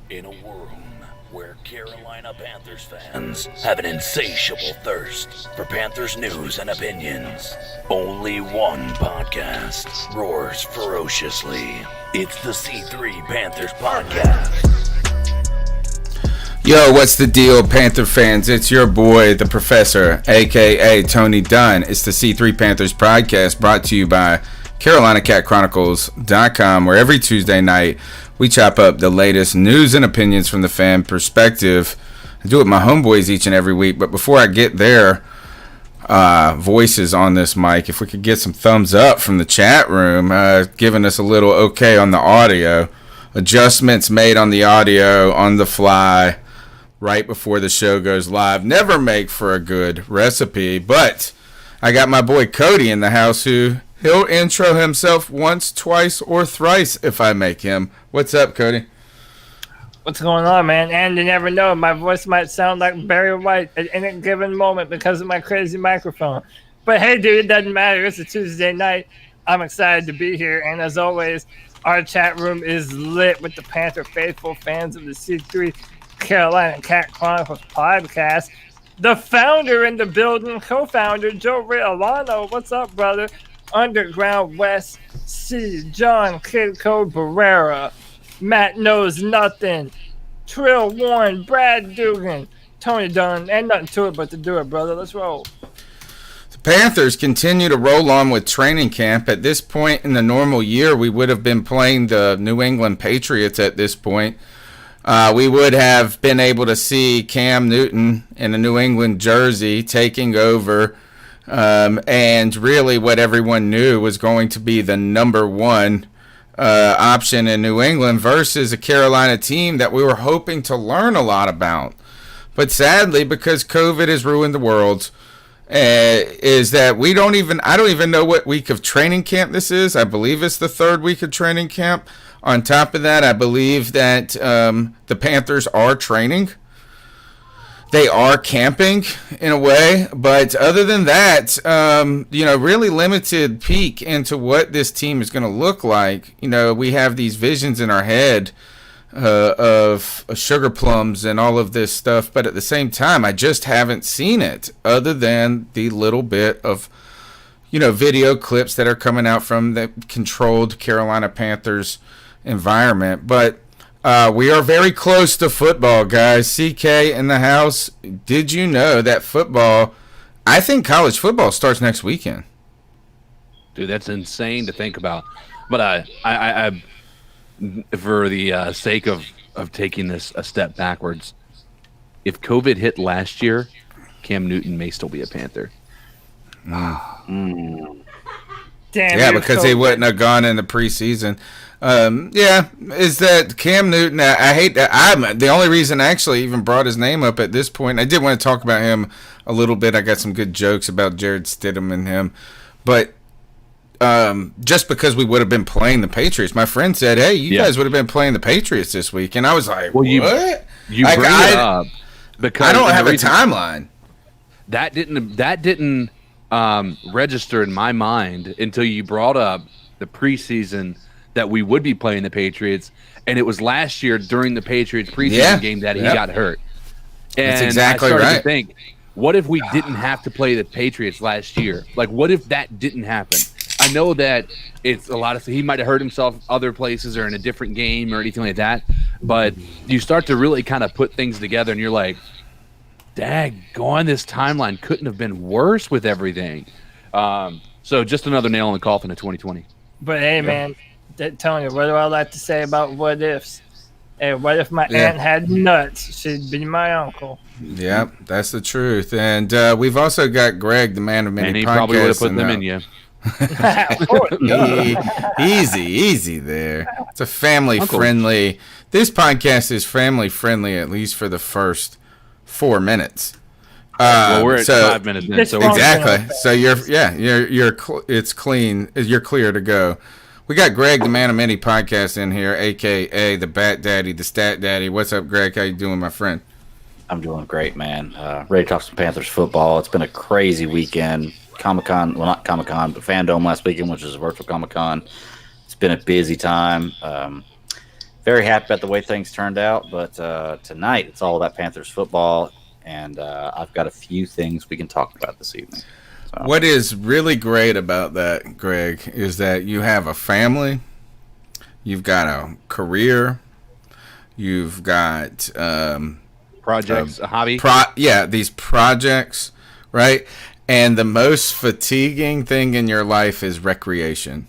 In a world where Carolina Panthers fans have an insatiable thirst for Panthers news and opinions, only one podcast roars ferociously. It's the C3 Panthers Podcast. Yo, what's the deal, Panther fans? It's your boy, the Professor, a.k.a. Tony Dunn. It's the C3 Panthers Podcast, brought to you by CarolinaCatChronicles.com, where every Tuesday night we chop up the latest news and opinions from the fan perspective. I do it with my homeboys each and every week, but before I get their voices on this mic, if we could get some thumbs up from the chat room, giving us a little okay on the audio. Adjustments made on the audio on the fly right before the show goes live never make for a good recipe, but I got my boy Cody in the house who he'll intro himself once, twice, or thrice if I make him. What's up, Cody? What's going on, man? And you never know, my voice might sound like Barry White at any given moment because of my crazy microphone. But hey, dude, it doesn't matter. It's a Tuesday night. I'm excited to be here. And as always, our chat room is lit with the Panther faithful fans of the C3 Carolina Cat Chronicles Podcast. The founder in the building, co-founder, Joe Rhule. What's up, brother? Underground West, C. John Kid Code Barrera, Matt Knows Nothing, Trill Warren, Brad Dugan, Tony Dunn. Ain't nothing to it but to do it, brother. Let's roll. The Panthers continue to roll on with training camp. At this point in the normal year, we would have been playing the New England Patriots at this point. We would have been able to see Cam Newton in a New England jersey taking over. And really what everyone knew was going to be the number one option in New England versus a Carolina team that we were hoping to learn a lot about. But sadly, because COVID has ruined the world, is that I don't even know what week of training camp this is. I believe it's the third week of training camp. On top of that, I believe that the Panthers are training. They are camping in a way, but other than that, really limited peek into what this team is going to look like. We have these visions in our head of sugar plums and all of this stuff, but at the same time, I just haven't seen it other than the little bit of, video clips that are coming out from the controlled Carolina Panthers environment. But we are very close to football, guys. CK in the house. Did you know that I think college football starts next weekend? Dude, that's insane to think about. But I for the sake of taking this a step backwards, if COVID hit last year, Cam Newton may still be a Panther. Damn, yeah, because he wouldn't have gone in the preseason. Is that Cam Newton? I hate that. The only reason I actually even brought his name up at this point, I did want to talk about him a little bit. I got some good jokes about Jared Stidham and him, but just because we would have been playing the Patriots, my friend said, "Hey, you guys would have been playing the Patriots this week," and I was like, "Well, what?" You bring it up because I don't have a timeline. That didn't register in my mind until you brought up the preseason that we would be playing the Patriots, and it was last year during the Patriots preseason game that he got hurt. And that's exactly I started right. to think, what if we didn't have to play the Patriots last year? Like, what if that didn't happen? I know that it's a lot of he might have hurt himself other places or in a different game or anything like that, but you start to really kind of put things together, and you're like, daggone, this timeline couldn't have been worse with everything. So just another nail in the coffin of 2020. But hey, man, Tony, what do I like to say about what ifs? Hey, what if my aunt had nuts? She'd be my uncle. Yep, that's the truth. And we've also got Greg, the man of many podcasts. And he probably would have put them in you. Easy there. It's a family-friendly. This podcast is family-friendly, at least for the first 4 minutes. Well, we're at 5 minutes in, so exactly. So it's clean. You're clear to go. We got Greg, the man of many podcasts, in here, aka the Bat Daddy, the Stat Daddy. What's up, Greg? How you doing, my friend? I'm doing great, man. Ready to talk some Panthers football. It's been a crazy weekend. Comic-Con, well, not Comic-Con, but Fandom last weekend, which is a virtual Comic-Con. It's been a busy time. very happy about the way things turned out. But tonight, it's all about Panthers football, and I've got a few things we can talk about this evening. So. What is really great about that, Greg, is that you have a family, you've got a career, you've got projects, a hobby. These projects, right? And the most fatiguing thing in your life is recreation.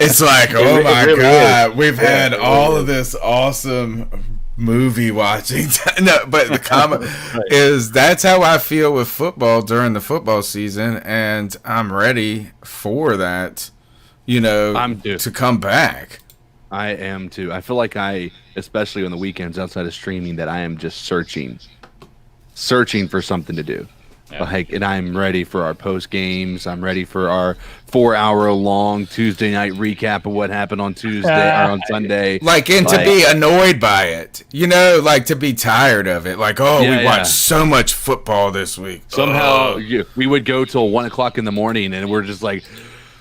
It's like, oh my really God, we've had all of this awesome movie watching. No, but the comment is that's how I feel with football during the football season, and I'm ready for that, to come back. I am too. I feel like especially on the weekends outside of streaming, that I am just searching for something to do. Yeah. And I'm ready for our post games. I'm ready for our 4-hour-long Tuesday night recap of what happened on Tuesday or on Sunday. To be annoyed by it, to be tired of it. We watched so much football this week. Somehow we would go till 1:00 in the morning, and we're just like,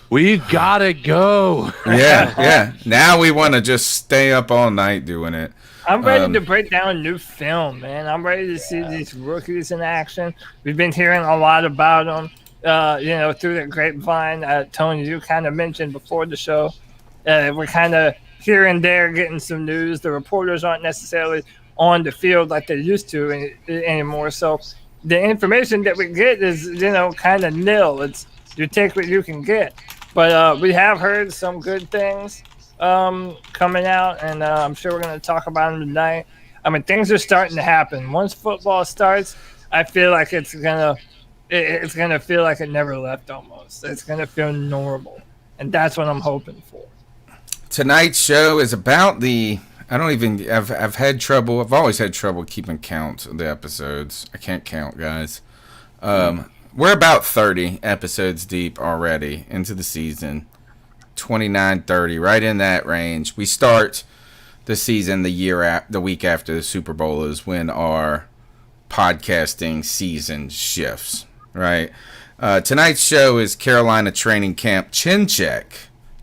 we gotta go. Yeah. Now we want to just stay up all night doing it. I'm ready to break down new film, man. I'm ready to see these rookies in action. We've been hearing a lot about them, through the grapevine. Tony, you kind of mentioned before the show. We're kind of here and there getting some news. The reporters aren't necessarily on the field like they used to anymore. So the information that we get is, kind of nil. It's you take what you can get. But we have heard some good things coming out, and I'm sure we're going to talk about them tonight. I mean, things are starting to happen. Once football starts, I feel like it's gonna feel like it never left almost. It's going to feel normal, and that's what I'm hoping for. Tonight's show is about I've had trouble. I've always had trouble keeping count of the episodes. I can't count, guys. We're about 30 episodes deep already into the season. 29, 30, right in that range. We start the season the week after the Super Bowl is when our podcasting season shifts, right? Tonight's show is Carolina training camp chin check.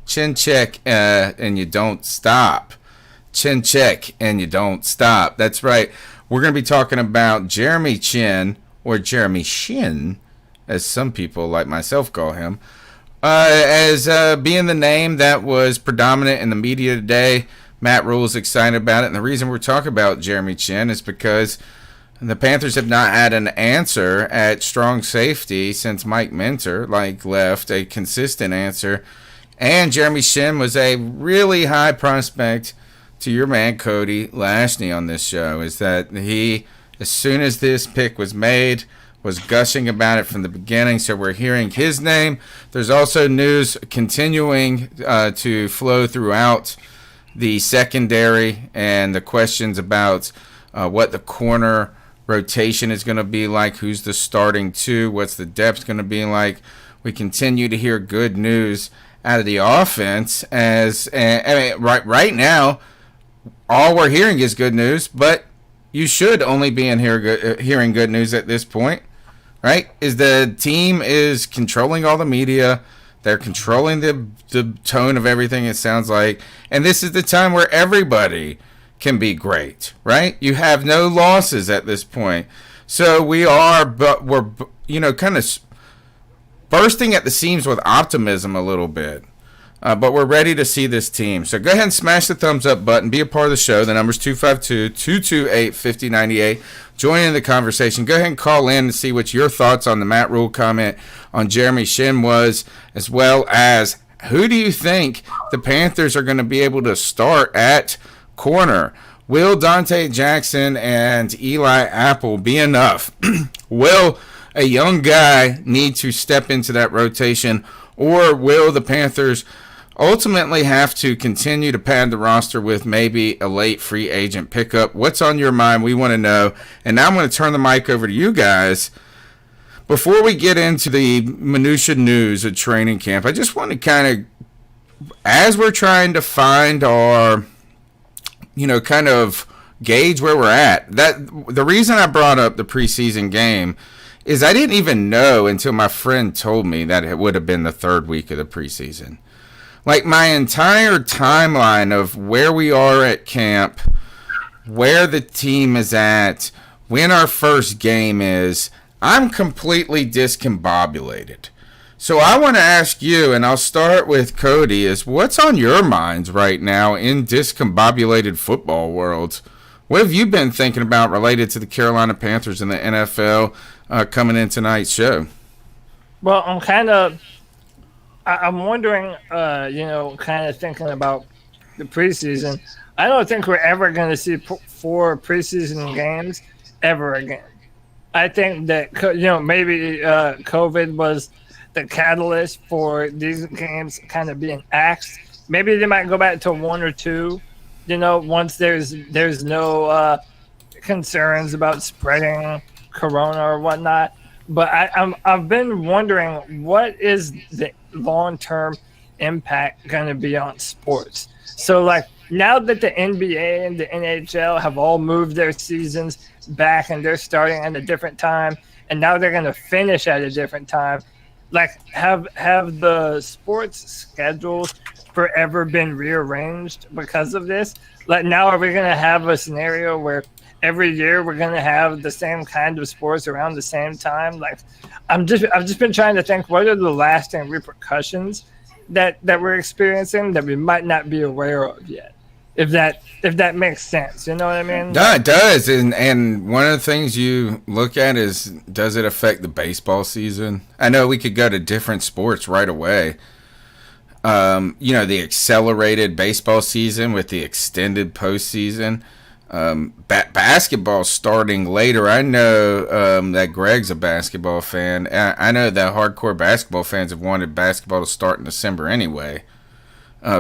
Chin check and you don't stop. Chin check and you don't stop. That's right. We're going to be talking about Jeremy Chinn, or Jeremy Chinn, as some people like myself call him, as being the name that was predominant in the media today. Matt Rhule is excited about it, and the reason we're talking about Jeremy Chinn is because the Panthers have not had an answer at strong safety since Mike Minter left, a consistent answer. And Jeremy Chinn was a really high prospect to your man Cody Lashney on this show. Is that he, as soon as this pick was made, was gushing about it from the beginning, so we're hearing his name. There's also news continuing to flow throughout the secondary and the questions about what the corner rotation is going to be like, who's the starting two, what's the depth going to be like. We continue to hear good news out of the offense right now, all we're hearing is good news, but you should only be hearing good news at this point. Right? Is the team is controlling all the media. They're controlling the tone of everything, it sounds like. And this is the time where everybody can be great, right? You have no losses at this point. So we're kind of bursting at the seams with optimism a little bit. But we're ready to see this team. So go ahead and smash the thumbs up button. Be a part of the show. The number's 252-228-5098. Join in the conversation. Go ahead and call in and see what your thoughts on the Matt Rhule comment on Jeremy Chinn was, as well as who do you think the Panthers are going to be able to start at corner? Will Dante Jackson and Eli Apple be enough? Will a young guy need to step into that rotation, or will the Panthers ultimately have to continue to pad the roster with maybe a late free agent pickup? What's on your mind? We want to know. And now I'm going to turn the mic over to you guys. Before we get into the minutia news of training camp, I just want to kind of, as we're trying to find our, kind of gauge where we're at, that the reason I brought up the preseason game is I didn't even know until my friend told me that it would have been the third week of the preseason. Like my entire timeline of where we are at camp, where the team is at, when our first game is, I'm completely discombobulated. So I want to ask you, and I'll start with Cody, is what's on your minds right now in discombobulated football world? What have you been thinking about related to the Carolina Panthers and the NFL coming in tonight's show? Well, I'm wondering, kind of thinking about the preseason. I don't think we're ever going to see 4 preseason games ever again. I think that, maybe COVID was the catalyst for these games kind of being axed. Maybe they might go back to 1 or 2, once there's no concerns about spreading corona or whatnot. But I've been wondering, what is the long-term impact going to be on sports? So, like, now that the NBA and the NHL have all moved their seasons back and they're starting at a different time, and now they're going to finish at a different time, like, have the sports schedules forever been rearranged because of this? Like, now are we going to have a scenario where every year we're going to have the same kind of sports around the same time? Like, I've just been trying to think, what are the lasting repercussions that we're experiencing that we might not be aware of yet? If that makes sense, you know what I mean? It does, and one of the things you look at is, does it affect the baseball season? I know we could go to different sports right away. The accelerated baseball season with the extended postseason. Basketball starting later. I know that Greg's a basketball fan. I know that hardcore basketball fans have wanted basketball to start in December anyway,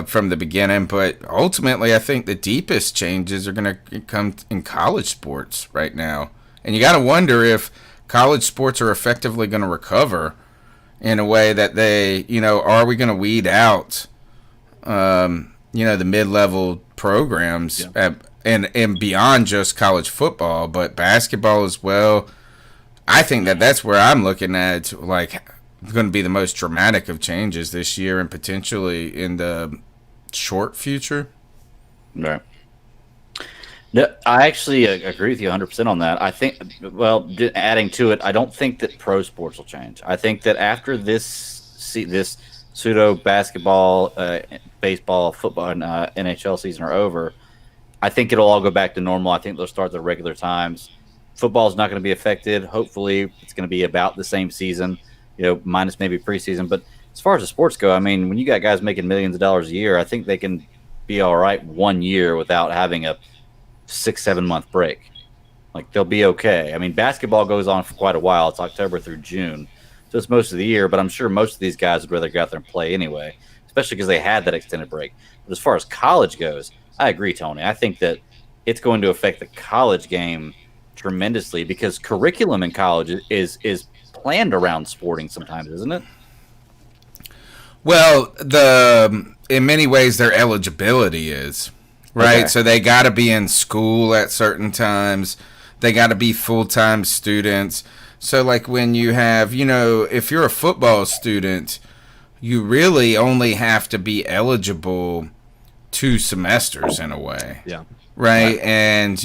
from the beginning. But ultimately, I think the deepest changes are going to come in college sports right now. And you got to wonder if college sports are effectively going to recover in a way that they, are we going to weed out, the mid-level programs and beyond just college football, but basketball as well. I think that's where I'm looking at, like, going to be the most dramatic of changes this year and potentially in the short future. Right. No, I actually agree with you 100% on that. I think, adding to it, I don't think that pro sports will change. I think that after this pseudo basketball, baseball, football, and NHL season are over, I think it'll all go back to normal. I think they'll start their regular times. Football is not going to be affected. Hopefully, it's going to be about the same season, minus maybe preseason. But as far as the sports go, I mean, when you got guys making millions of dollars a year, I think they can be all right 1 year without having a 6-7 month break. Like, they'll be okay. I mean, basketball goes on for quite a while. It's October through June, so it's most of the year. But I'm sure most of these guys would rather go out there and play anyway, especially because they had that extended break. But as far as college goes, I agree, Tony. I think that it's going to affect the college game tremendously because curriculum in college is planned around sporting sometimes, isn't it? Well, in many ways their eligibility is, right? Okay. So they got to be in school at certain times. They got to be full-time students. So like when you have, if you're a football student, you really only have to be eligible 2 semesters in a way. Yeah. Right. And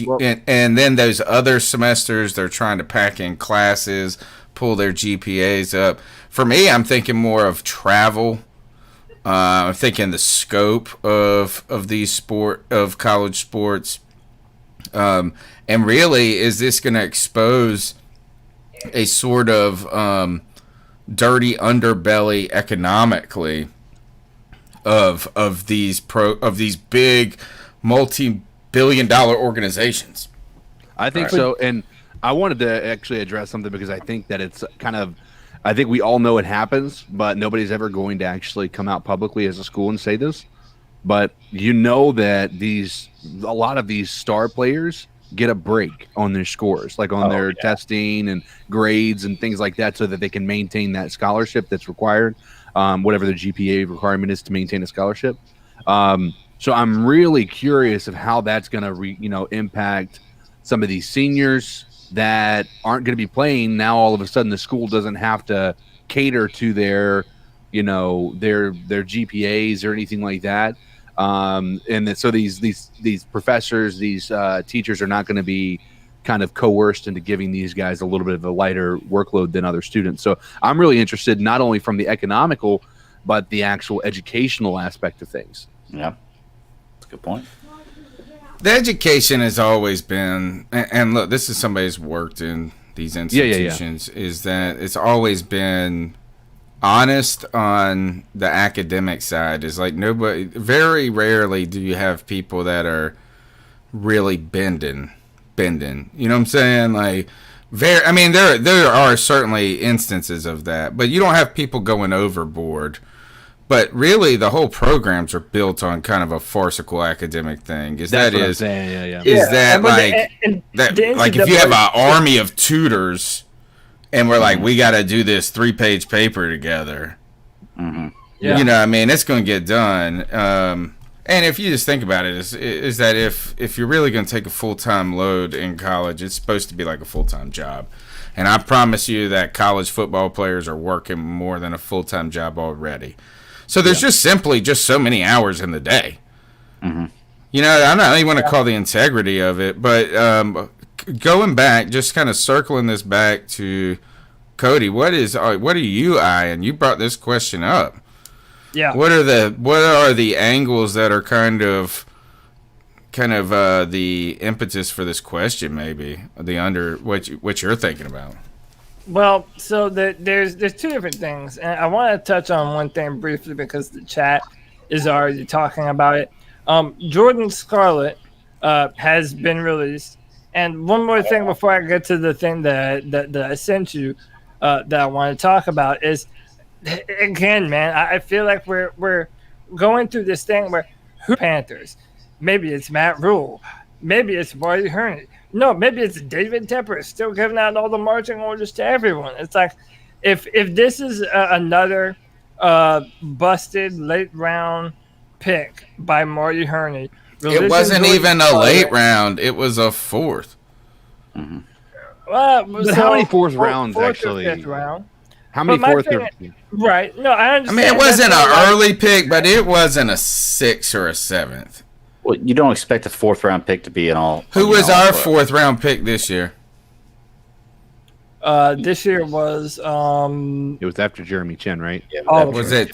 then those other semesters, they're trying to pack in classes, pull their GPAs up. For me, I'm thinking more of travel. I'm thinking the scope of college sports. And really, is this going to expose a sort of dirty underbelly economically of these big multi-billion-dollar organizations? I think so, and I wanted to actually address something because I think that it's kind of, I think we all know it happens, but nobody's ever going to actually come out publicly as a school and say this. But that a lot of these star players get a break on their scores, like on their testing and grades and things like that, so that they can maintain that scholarship that's required, whatever the GPA requirement is to maintain a scholarship. So I'm really curious of how that's going to, impact some of these seniors that aren't going to be playing. Now, all of a sudden, the school doesn't have to cater to their their GPAs or anything like that. So these professors, these teachers are not going to be kind of coerced into giving these guys a little bit of a lighter workload than other students. So I'm really interested not only from the economical, but the actual educational aspect of things. Yeah, that's a good point. The education has always been, and look, this is somebody who's worked in these institutions, is that it's always been honest on the academic side. Is like nobody, very rarely do you have people that are really bending. You know what I'm saying? Like, there are certainly instances of that, but you don't have people going overboard. But really, the whole programs are built on kind of a farcical academic thing. Is That's that what I'm is saying. Yeah. is that like like if you have an army of tutors and we're like, we got to do this 3-page paper together, Mm-hmm. Yeah. you know, I mean, it's going to get done. And if you just think about it, is that if you're really going to take a full-time load in college, it's supposed to be like a full-time job. And I promise you that college football players are working more than a full-time job already. So there's just simply so many hours in the day. Mm-hmm. You know, I don't even want to call the integrity of it, but going back, just kind of circling this back to Cody, what are you eyeing? You brought this question up. Yeah. What are the angles that are kind of the impetus for this question? Maybe what you're thinking about. Well, so there's two different things, and I want to touch on one thing briefly because the chat is already talking about it. Jordan Scarlett has been released, and one more thing before I get to the thing that I sent you that I want to talk about is, again, man, I feel like we're going through this thing where who Panthers? Maybe it's Matt Rhule, maybe it's Marty Hurney. No, maybe it's David Tepper still giving out all the marching orders to everyone. It's like, if this is another busted late round pick by Marty Hurney, It wasn't even a late round; it was a fourth. Mm-hmm. Well, how many fourth rounds actually? Fifth round. How many fourth? Right. No, I I understand. mean, it wasn't an early pick, but it wasn't a 6th or a 7th. Well, you don't expect a 4th-round pick to be an all. Who was our 4th-round pick this year? This year was It was after Jeremy Chinn, right? Yeah, Was it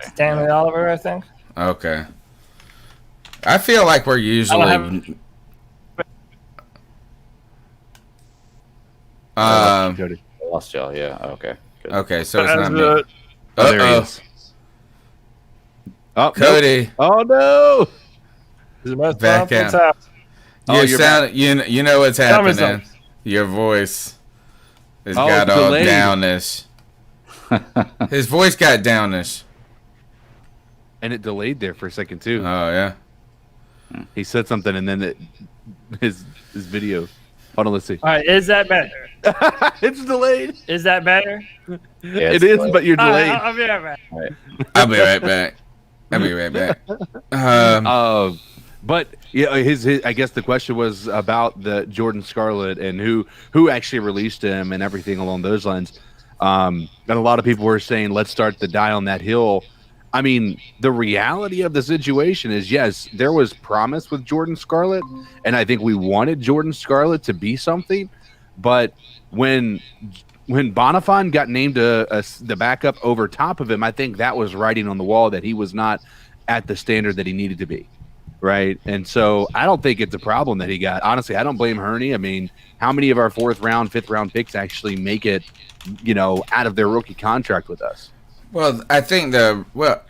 Stanley Oliver, I think. Okay. I feel like we're usually. Jody. I lost y'all. Yeah. Okay. Good. Okay, so it's not me. Oh, there he is. Oh, Cody. Nope. Oh no! Back out. You know what's Tell me happening. something. Your voice has got it's all delayed. downish. His voice got downish. And it delayed there for a second too. Oh yeah. He said something, and then his video. Hold on, let's see. All right, is that better? It's delayed. Is that better? Yeah, It is, but you're All right, delayed. I'll be right back. I'll be right back. But yeah, I guess the question was about the Jordan Scarlett and who actually released him and everything along those lines. And a lot of people were saying, let's start the die on that hill. I mean, the reality of the situation is, yes, there was promise with Jordan Scarlett, and I think we wanted Jordan Scarlett to be something. But when Bonifant got named the backup over top of him, I think that was writing on the wall that he was not at the standard that he needed to be, right? And so I don't think it's a problem that he got. Honestly, I don't blame Hurney. I mean, how many of our 4th round, 5th round picks actually make it, out of their rookie contract with us? Well, I think okay.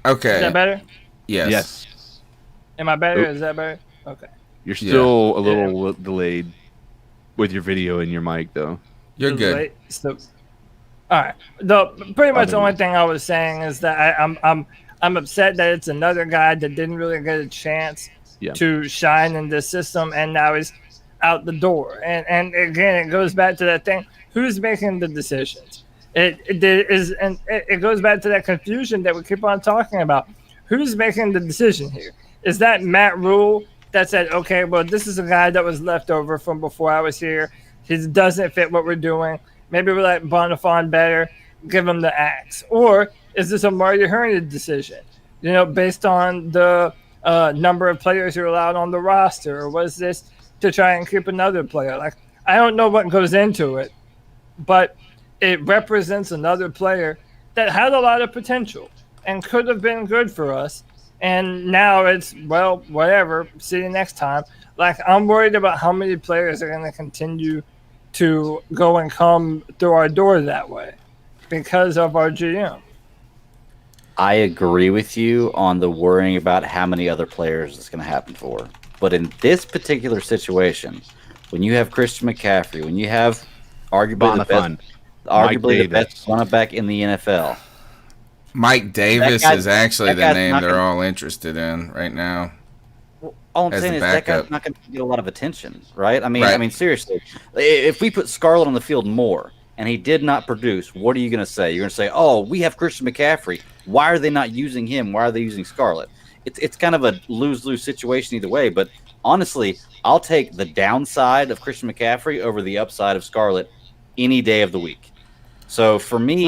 Is that better? Yes. Am I better? Oop. Is that better? Okay. You're still a little delayed with your video and your mic, though. You're good. Late, so, all right. Pretty much the only thing I was saying is that I'm upset that it's another guy that didn't really get a chance to shine in this system, and now he's out the door. And again, it goes back to that thing: who's making the decisions? It goes back to that confusion that we keep on talking about. Who's making the decision here? Is that Matt Rhule that said, okay, well, this is a guy that was left over from before I was here. He doesn't fit what we're doing. Maybe we like Bonifant better, give him the axe. Or is this a Marty Hernandez decision? Based on the number of players who are allowed on the roster, or was this to try and keep another player? Like, I don't know what goes into it, but it represents another player that had a lot of potential and could have been good for us. And now it's, well, whatever, see you next time. Like, I'm worried about how many players are going to continue to go and come through our door that way because of our GM. I agree with you on the worrying about how many other players it's going to happen for. But in this particular situation, when you have Christian McCaffrey, when you have arguably the best running back in the NFL, Mike Davis is actually the name they're all interested in right now. All I'm saying is that guy's not going to get a lot of attention, right? I mean, seriously, if we put Scarlett on the field more and he did not produce, what are you going to say? You're going to say, "Oh, we have Christian McCaffrey. Why are they not using him? Why are they using Scarlett?" It's kind of a lose-lose situation either way. But honestly, I'll take the downside of Christian McCaffrey over the upside of Scarlett any day of the week. So for me,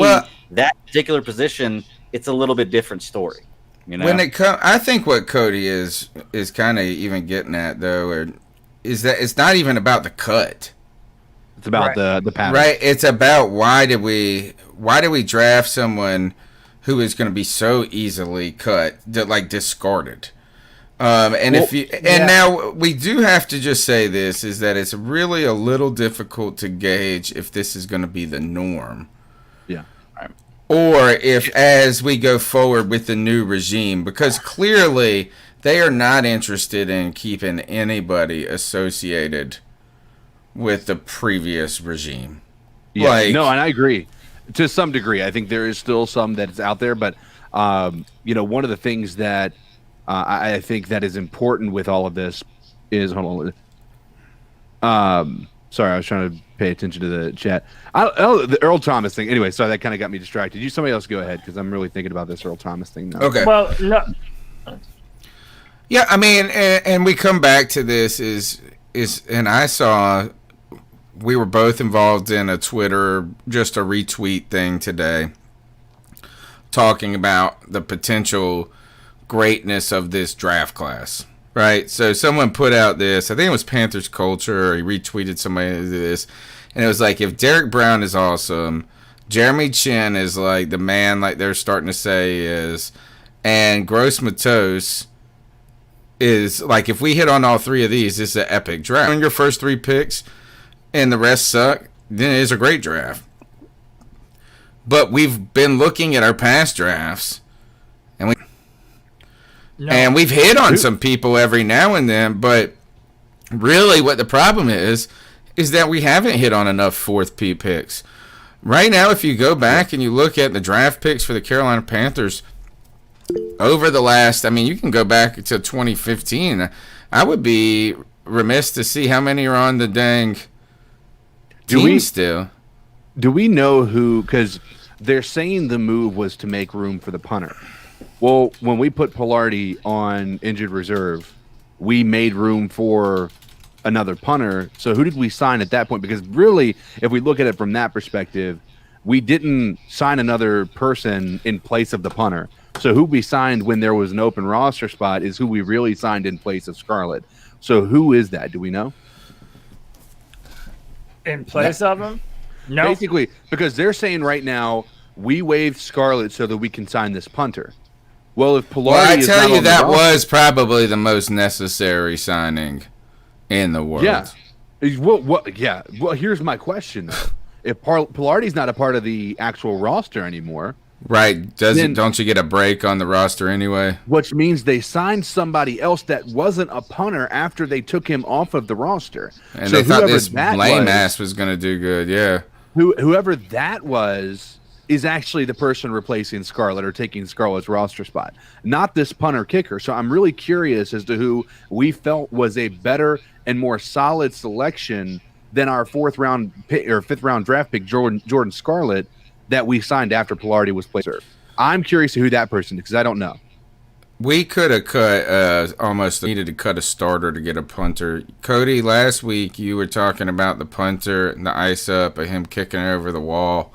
that particular position, it's a little bit different story. When it comes, I think what Cody is kind of even getting at though, is that it's not even about the cut. It's about the pattern. Right. It's about why did we draft someone who is going to be so easily cut, discarded. Now we do have to just say this is that it's really a little difficult to gauge if this is going to be the norm. Yeah. Or if as we go forward with the new regime, because clearly they are not interested in keeping anybody associated with the previous regime. Yeah, and I agree. To some degree, I think there is still some that's out there, but one of the things that I think that is important with all of this is sorry, I was trying to pay attention to the chat. The Earl Thomas thing. Anyway, sorry, that kind of got me distracted. Somebody else go ahead because I'm really thinking about this Earl Thomas thing now. Okay. Well, no. Yeah, I mean, and we come back to this and I saw we were both involved in a Twitter, just a retweet thing today, talking about the potential greatness of this draft class, right? So someone put out this, I think it was Panthers Culture, or he retweeted somebody this, and it was like, if Derek Brown is awesome, Jeremy Chinn is like the man, like they're starting to say is, and Gross Matos is like, if we hit on all three of these, this is an epic draft. On your first three picks and the rest suck, then it is a great draft. But we've been looking at our past drafts, and we've hit on some people every now and then, but really what the problem is that we haven't hit on enough fourth P picks. Right now, if you go back and you look at the draft picks for the Carolina Panthers over the last, I mean, you can go back to 2015. I would be remiss to see how many are on the dang team still. Do we know who, because they're saying the move was to make room for the punter. Well, when we put Pilardi on injured reserve, we made room for another punter. So who did we sign at that point? Because really, if we look at it from that perspective, we didn't sign another person in place of the punter. So who we signed when there was an open roster spot is who we really signed in place of Scarlett. So who is that? Do we know? In place of him? No. Basically, because they're saying right now, we waived Scarlett so that we can sign this punter. Well, if Pilardi I tell you, that was probably the most necessary signing in the world. Yeah. Well, here's my question, though. If Pilardi's not a part of the actual roster anymore, right? Don't you get a break on the roster anyway? Which means they signed somebody else that wasn't a punter after they took him off of the roster. And so they thought this lame ass was going to do good. Yeah. Whoever that was is actually the person replacing Scarlett or taking Scarlett's roster spot, not this punter kicker. So I'm really curious as to who we felt was a better and more solid selection than our fourth round pick or fifth round draft pick, Jordan Scarlett, that we signed after Pilardi was placed. I'm curious to who that person is because I don't know. We could have cut almost needed to cut a starter to get a punter. Cody, last week you were talking about the punter and the ice up of him kicking over the wall.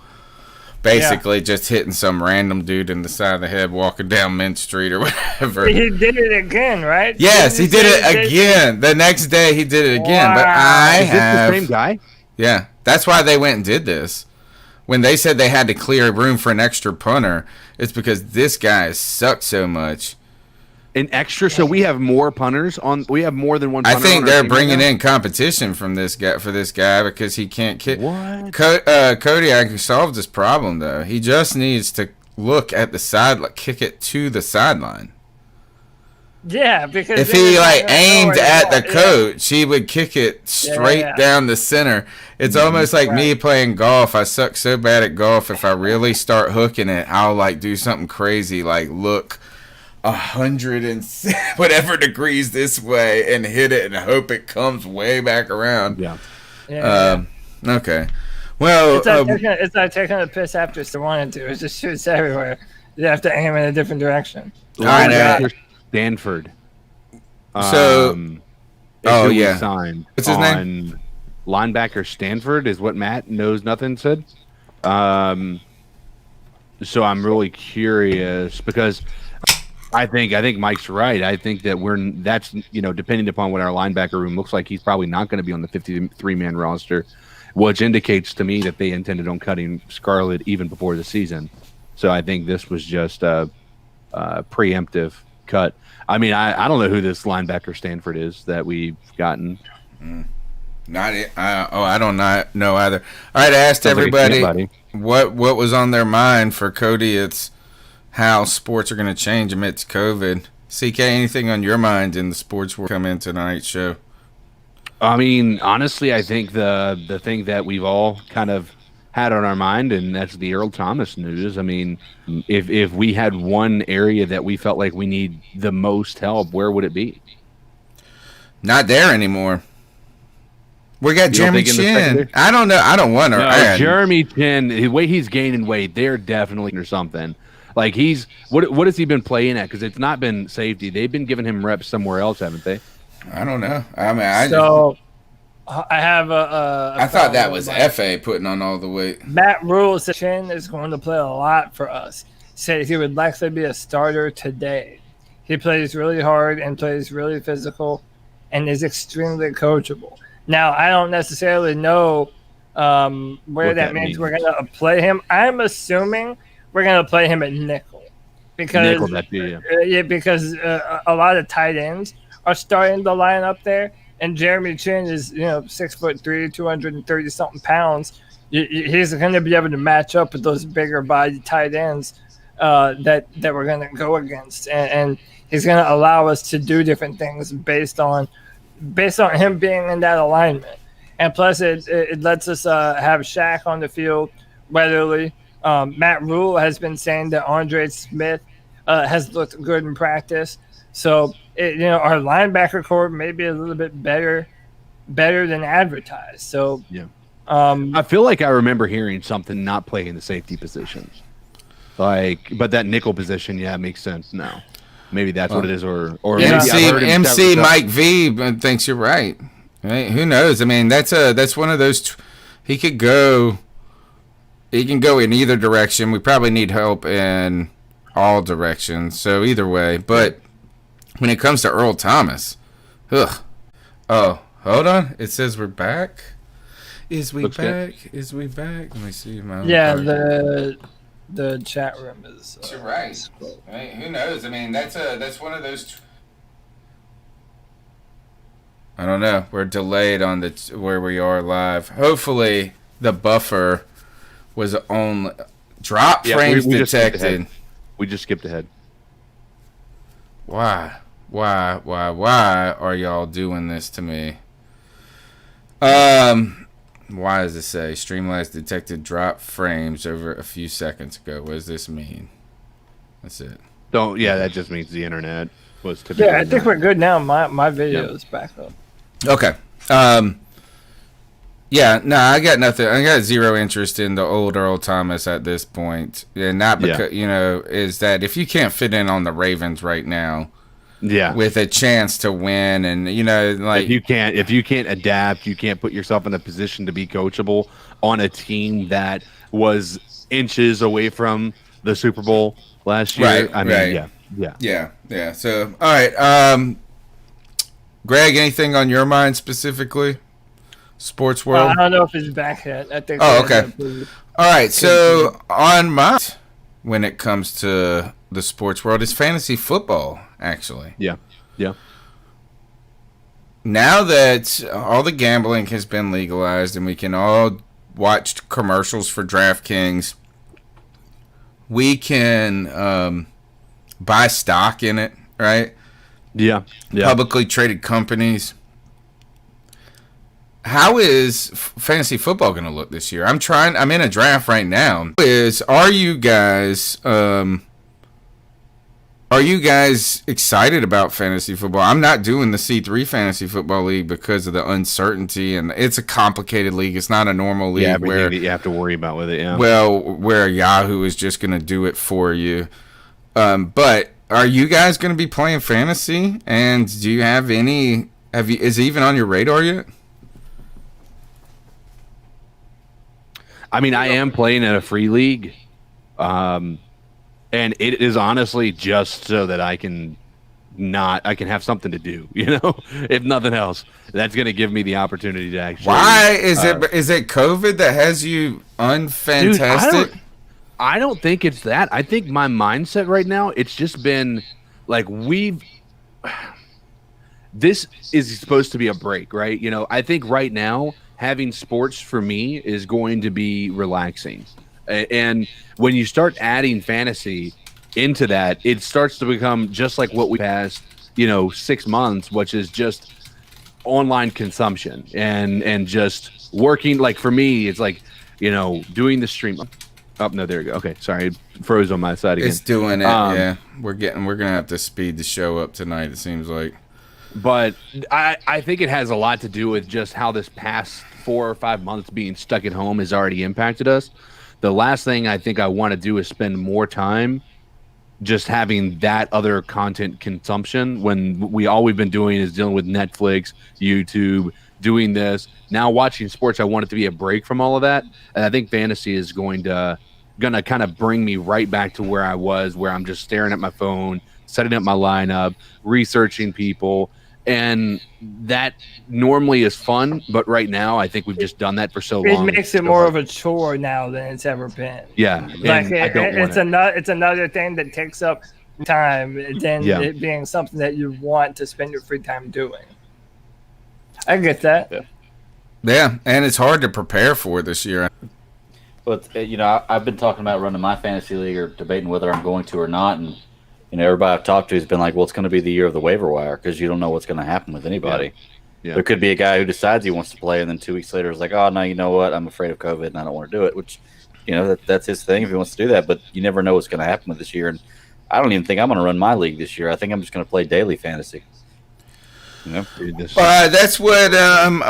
basically just hitting some random dude in the side of the head walking down Mint Street or whatever. He did it again, right? Yes, he did it again. The next day he did it again. Wow. But Is this the same guy? Yeah, that's why they went and did this. When they said they had to clear room for an extra punter, it's because this guy sucked so much. An extra, so we have more punters on. We have more than one. I Punter think on our they're team bringing right now? in competition from this guy because he can't kick. What? Kodiak solved this problem though. He just needs to look at the side, kick it to the sideline. Yeah, because If then he it's not gonna aimed go at the anymore. coach, he would kick it straight down the center. It's almost like me playing golf. I suck so bad at golf. If I really start hooking it, I'll do something crazy, look 100 and whatever degrees this way and hit it and hope it comes way back around. Yeah. Okay. Well, it's like taking a piss after you wanted to. It just shoots everywhere. You have to aim in a different direction. Linebacker Stanford. Signed. What's his name? Linebacker Stanford is what Matt knows nothing said. So I'm really curious because I think Mike's right. I think that that's depending upon what our linebacker room looks like, he's probably not going to be on the 53-man roster, which indicates to me that they intended on cutting Scarlett even before the season. So I think this was just a preemptive cut. I mean, I don't know who this linebacker Stanford is that we've gotten. Not it. I don't know either. All right, I asked everybody what was on their mind for Cody. It's how sports are going to change amidst COVID. CK, anything on your mind in the sports world come in tonight's show? I mean, honestly, I think the thing that we've all kind of had on our mind, and that's the Earl Thomas news. I mean, if we had one area that we felt like we need the most help, where would it be? Not there anymore. We got Jeremy Chinn. I don't know. I don't want to. Jeremy Chinn, the way he's gaining weight, they're definitely or something. Like what has he been playing at? Because it's not been safety. They've been giving him reps somewhere else, haven't they? I don't know. I mean, I have I thought that was FA putting on all the weight. Matt Rhule said Chinn is going to play a lot for us. Said he would likely be a starter today. He plays really hard and plays really physical and is extremely coachable. Now, I don't necessarily know where that means we're going to play him. I'm assuming we're going to play him at nickel because because a lot of tight ends are starting to line up there, and Jeremy Chinn is 6'3", 230 something pounds. He's going to be able to match up with those bigger body tight ends that we're going to go against, and he's going to allow us to do different things based on him being in that alignment. And plus it lets us have Shaq on the field readily. Matt Rhule has been saying that Andre Smith has looked good in practice. So our linebacker core may be a little bit better than advertised. So I feel like I remember hearing something not playing the safety positions. But that nickel position, makes sense now. Maybe that's what it is, or MC Mike V thinks you're right. Who knows? I mean, that's one of those. He can go in either direction. We probably need help in all directions. So either way, but when it comes to Earl Thomas, ugh. Oh, hold on. It says we're back. Is we back? Is we back? Let me see my. The chat room is. You're right. Who knows? I mean, that's one of those. I don't know. We're delayed on where we are live. Hopefully, the buffer was on drop frames detected. We just skipped ahead. Why are y'all doing this to me? Why does it say Streamlabs detected drop frames over a few seconds ago? What does this mean? That's it. That just means the internet was typically. Yeah, I think we're good now. My video is back up. Okay. I got nothing. I got zero interest in the old Earl Thomas at this point. And not because, is that if you can't fit in on the Ravens right now, with a chance to win, and if you can't adapt, you can't put yourself in a position to be coachable on a team that was inches away from the Super Bowl last year. Right, I mean, right. yeah. So, all right. Greg, anything on your mind specifically? Sports world? I don't know if it's back yet. I think. Oh, okay. All right. So, on my when it comes to the sports world, is fantasy football, actually. Yeah. Now that all the gambling has been legalized and we can all watch commercials for DraftKings, we can buy stock in it, right? Yeah. Publicly traded companies. How is fantasy football going to look this year? I'm in a draft right now. Are you guys excited about fantasy football? I'm not doing the C3 Fantasy Football League because of the uncertainty, and it's a complicated league. It's not a normal league where you have to worry about with it. Yeah. Well, where Yahoo is just going to do it for you. But are you guys going to be playing fantasy? And do you have any? Is it even on your radar yet? I mean, I am playing in a free league, and it is honestly just so that I can have something to do, if nothing else. That's going to give me the opportunity to actually. Why is it COVID that has you unfantastic? Dude, I don't think it's that. I think my mindset right now, it's just been like this is supposed to be a break, right? I think right now having sports for me is going to be relaxing. And when you start adding fantasy into that, it starts to become just like what we passed, 6 months, which is just online consumption and just working. Like for me, it's like, doing the stream. Oh, no, there you go. Okay, sorry, it froze on my side again. It's doing it. Yeah, we're gonna have to speed the show up tonight. It seems like. But I think it has a lot to do with just how this past 4 or 5 months being stuck at home has already impacted us. The last thing I think I want to do is spend more time just having that other content consumption when all we've been doing is dealing with Netflix, YouTube, doing this. Now watching sports, I want it to be a break from all of that. And I think fantasy is going to kind of bring me right back to where I was, where I'm just staring at my phone, setting up my lineup, researching people. And that normally is fun, but right now I think we've just done that for so long. It makes it more of a chore now than it's ever been. Yeah, like it's another thing that takes up time than it being something that you want to spend your free time doing. I get that. Yeah, and it's hard to prepare for this year. But I've been talking about running my fantasy league or debating whether I'm going to or not, and everybody I've talked to has been like, well, it's going to be the year of the waiver wire because you don't know what's going to happen with anybody. Yeah. There could be a guy who decides he wants to play, and then 2 weeks later is like, oh, no, you know what? I'm afraid of COVID, and I don't want to do it, which, that's his thing if he wants to do that. But you never know what's going to happen with this year. And I don't even think I'm going to run my league this year. I think I'm just going to play daily fantasy. That's what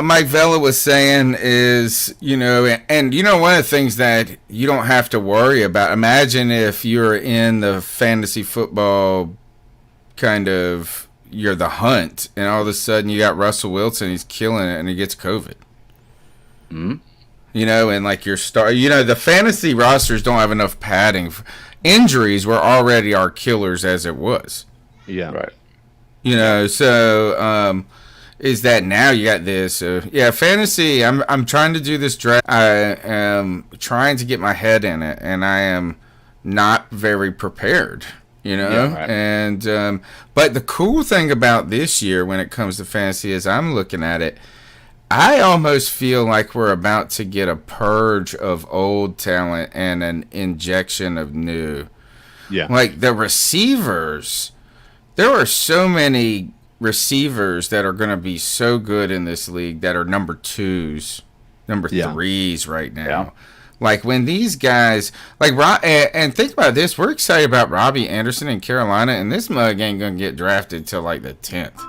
Mike Vella was saying is, and one of the things that you don't have to worry about. Imagine if you're in the fantasy football you're the hunt, and all of a sudden you got Russell Wilson, he's killing it, and he gets COVID. Mm-hmm. And like your star, the fantasy rosters don't have enough padding. Injuries were already our killers as it was. Yeah. Right. So is that now you got this? Fantasy. I'm trying to do this draft. I am trying to get my head in it, and I am not very prepared. Yeah, right. And but the cool thing about this year when it comes to fantasy is I'm looking at it. I almost feel like we're about to get a purge of old talent and an injection of new. Yeah. Like the receivers. There are so many receivers that are going to be so good in this league that are number 2s, number 3s right now. Yeah. Like when these guys, and think about this, we're excited about Robbie Anderson in Carolina, and this mug ain't going to get drafted till like the 10th.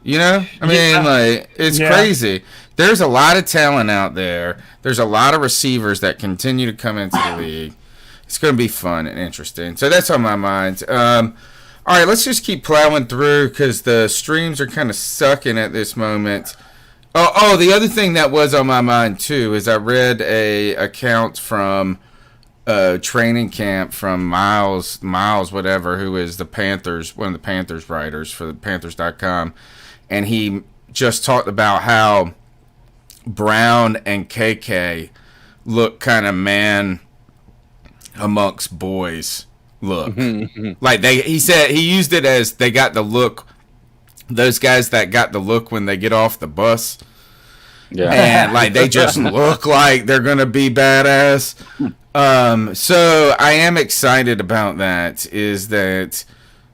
It's crazy. There's a lot of talent out there. There's a lot of receivers that continue to come into the league. It's going to be fun and interesting. So that's on my mind. All right, let's just keep plowing through because the streams are kind of sucking at this moment. The other thing that was on my mind too is I read a account from training camp from Miles, whatever, who is the Panthers, one of the Panthers writers for the Panthers.com, and he just talked about how Brown and KK look kind of man amongst boys look. Like he said he used it as they got the look, those guys that got the look when they get off the bus. Yeah. And like they just look like they're gonna be badass. So I am excited about that, is that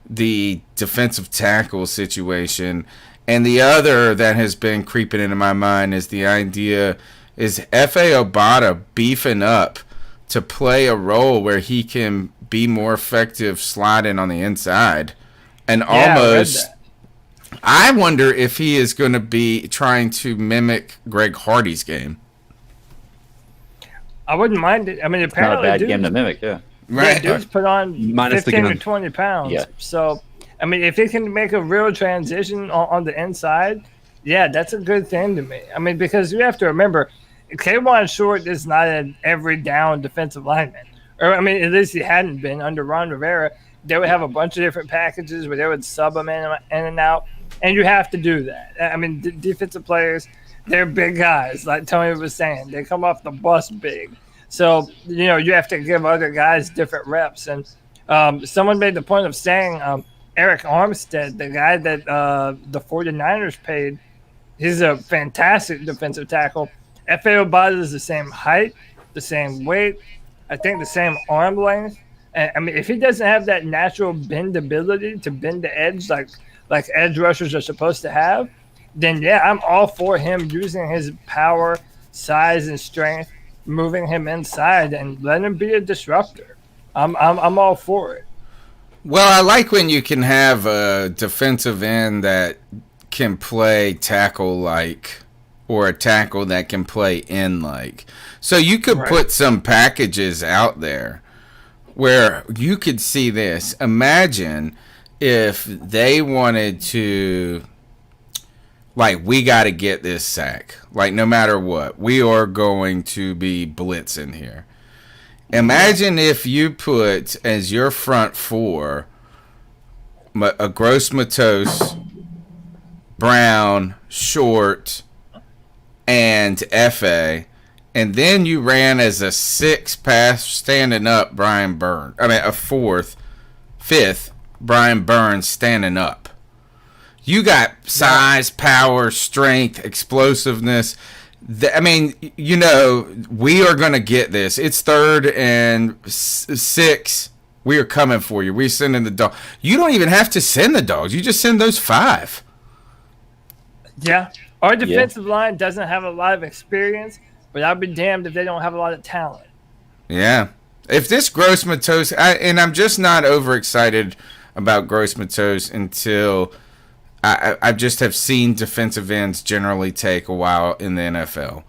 the defensive tackle situation. And the other that has been creeping into my mind is the idea is F.A. Obata beefing up to play a role where he can be more effective sliding on the inside. And almost, I wonder if he is going to be trying to mimic Greg Hardy's game. I wouldn't mind it. I mean, apparently, not a bad game to mimic, yeah. Right. Dude's put on Minus 15 to 20 pounds. Yeah. So, I mean, if he can make a real transition on the inside, yeah, that's a good thing to me. I mean, because you have to remember, K'Wan Short is not an every down defensive lineman. Or, I mean, at least he hadn't been under Ron Rivera. They would have a bunch of different packages where they would sub him in and out, and you have to do that. I mean, defensive players, they're big guys, like Tony was saying. They come off the bus big. So, you know, you have to give other guys different reps. And someone made the point of saying Eric Armstead, the guy that the 49ers paid, he's a fantastic defensive tackle. F.A. Obata is the same height, the same weight, I think the same arm length. And, I mean, if he doesn't have that natural bendability to bend the edge like edge rushers are supposed to have, then, yeah, I'm all for him using his power, size, and strength, moving him inside and letting him be a disruptor. I'm all for it. Well, I like when you can have a defensive end that can play tackle-like, or a tackle that can play in-like. So you could put some packages out there where you could see this. Imagine if they wanted to, like, we got to get this sack. Like, no matter what, we are going to be blitzing here. Imagine if you put as your front four a Gross Matos, Brown, Short, and F.A., and then you ran as a six pass standing up Brian Burns. I mean, a fifth Brian Burns standing up. You got size, power, strength, explosiveness. I mean, you know, we are going to get this. It's 3rd and 6. We are coming for you. We're sending the dog. You don't even have to send the dogs. You just send those 5. Yeah. Our defensive line doesn't have a lot of experience, but I'll be damned if they don't have a lot of talent. Yeah. If this Gross Matos, and I'm just not overexcited about Gross Matos until I just have seen defensive ends generally take a while in the NFL.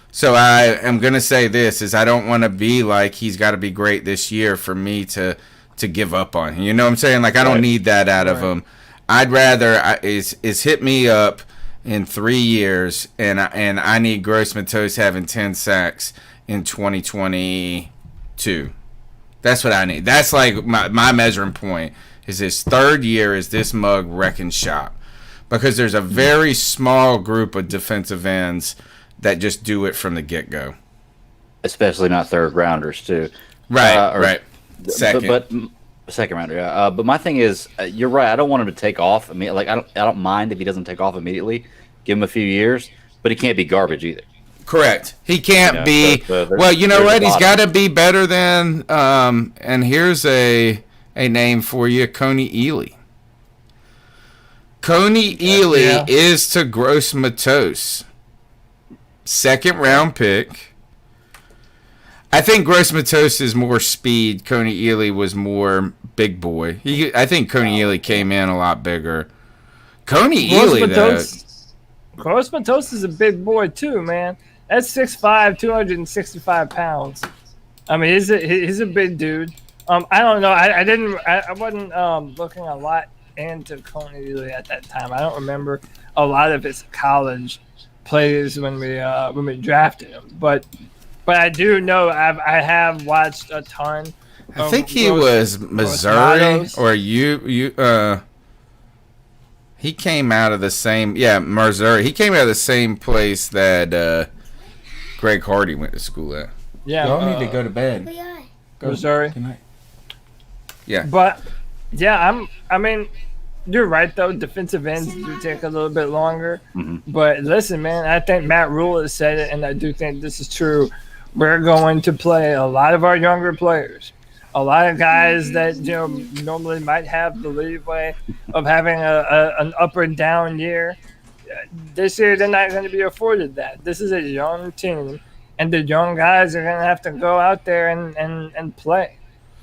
So I am going to say this, is I don't want to be like he's got to be great this year for me to give up on him. You know what I'm saying? Like, I don't need that out of him. I'd rather is hit me up in 3 years, and I need Gross Matos having 10 sacks in 2022. That's what I need. That's like my measuring point, is his 3rd year is this mug wrecking shop. Because there's a very small group of defensive ends that just do it from the get-go. Especially not 3rd rounders, too. Right, right. Second. But second rounder, yeah. But my thing is, you're right. I don't want him to take off. I mean, like, I don't mind if he doesn't take off immediately. Give him a few years, but he can't be garbage either. Correct. He can't be. Well, you know what? He's got to be better than. And here's a name for you, Coney Ealy. Coney Ealy is to Gross Matos. 2nd round pick. I think Gross Matos is more speed. Coney Ealy was more big boy. I think Coney Ealy came in a lot bigger. Coney Ealy, though. Gross Matos is a big boy too, man. That's 6'5", 265 pounds. I mean, he's a big dude. I don't know. I wasn't looking a lot into Coney Ealy at that time. I don't remember a lot of his college players when we drafted him. But I do know I have watched a ton. I think he was Missouri or he came out of the same Missouri. He came out of the same place that Greg Hardy went to school at. Yeah, y'all need to go to bed. Missouri. Good night. Yeah, but yeah, I mean, you're right though. Defensive ends do take a little bit longer. Mm-hmm. But listen, man, I think Matt Rhule has said it, and I do think this is true. We're going to play a lot of our younger players. A lot of guys that normally might have the leeway of having an up or down year. This year, they're not going to be afforded that. This is a young team, and the young guys are going to have to go out there and play,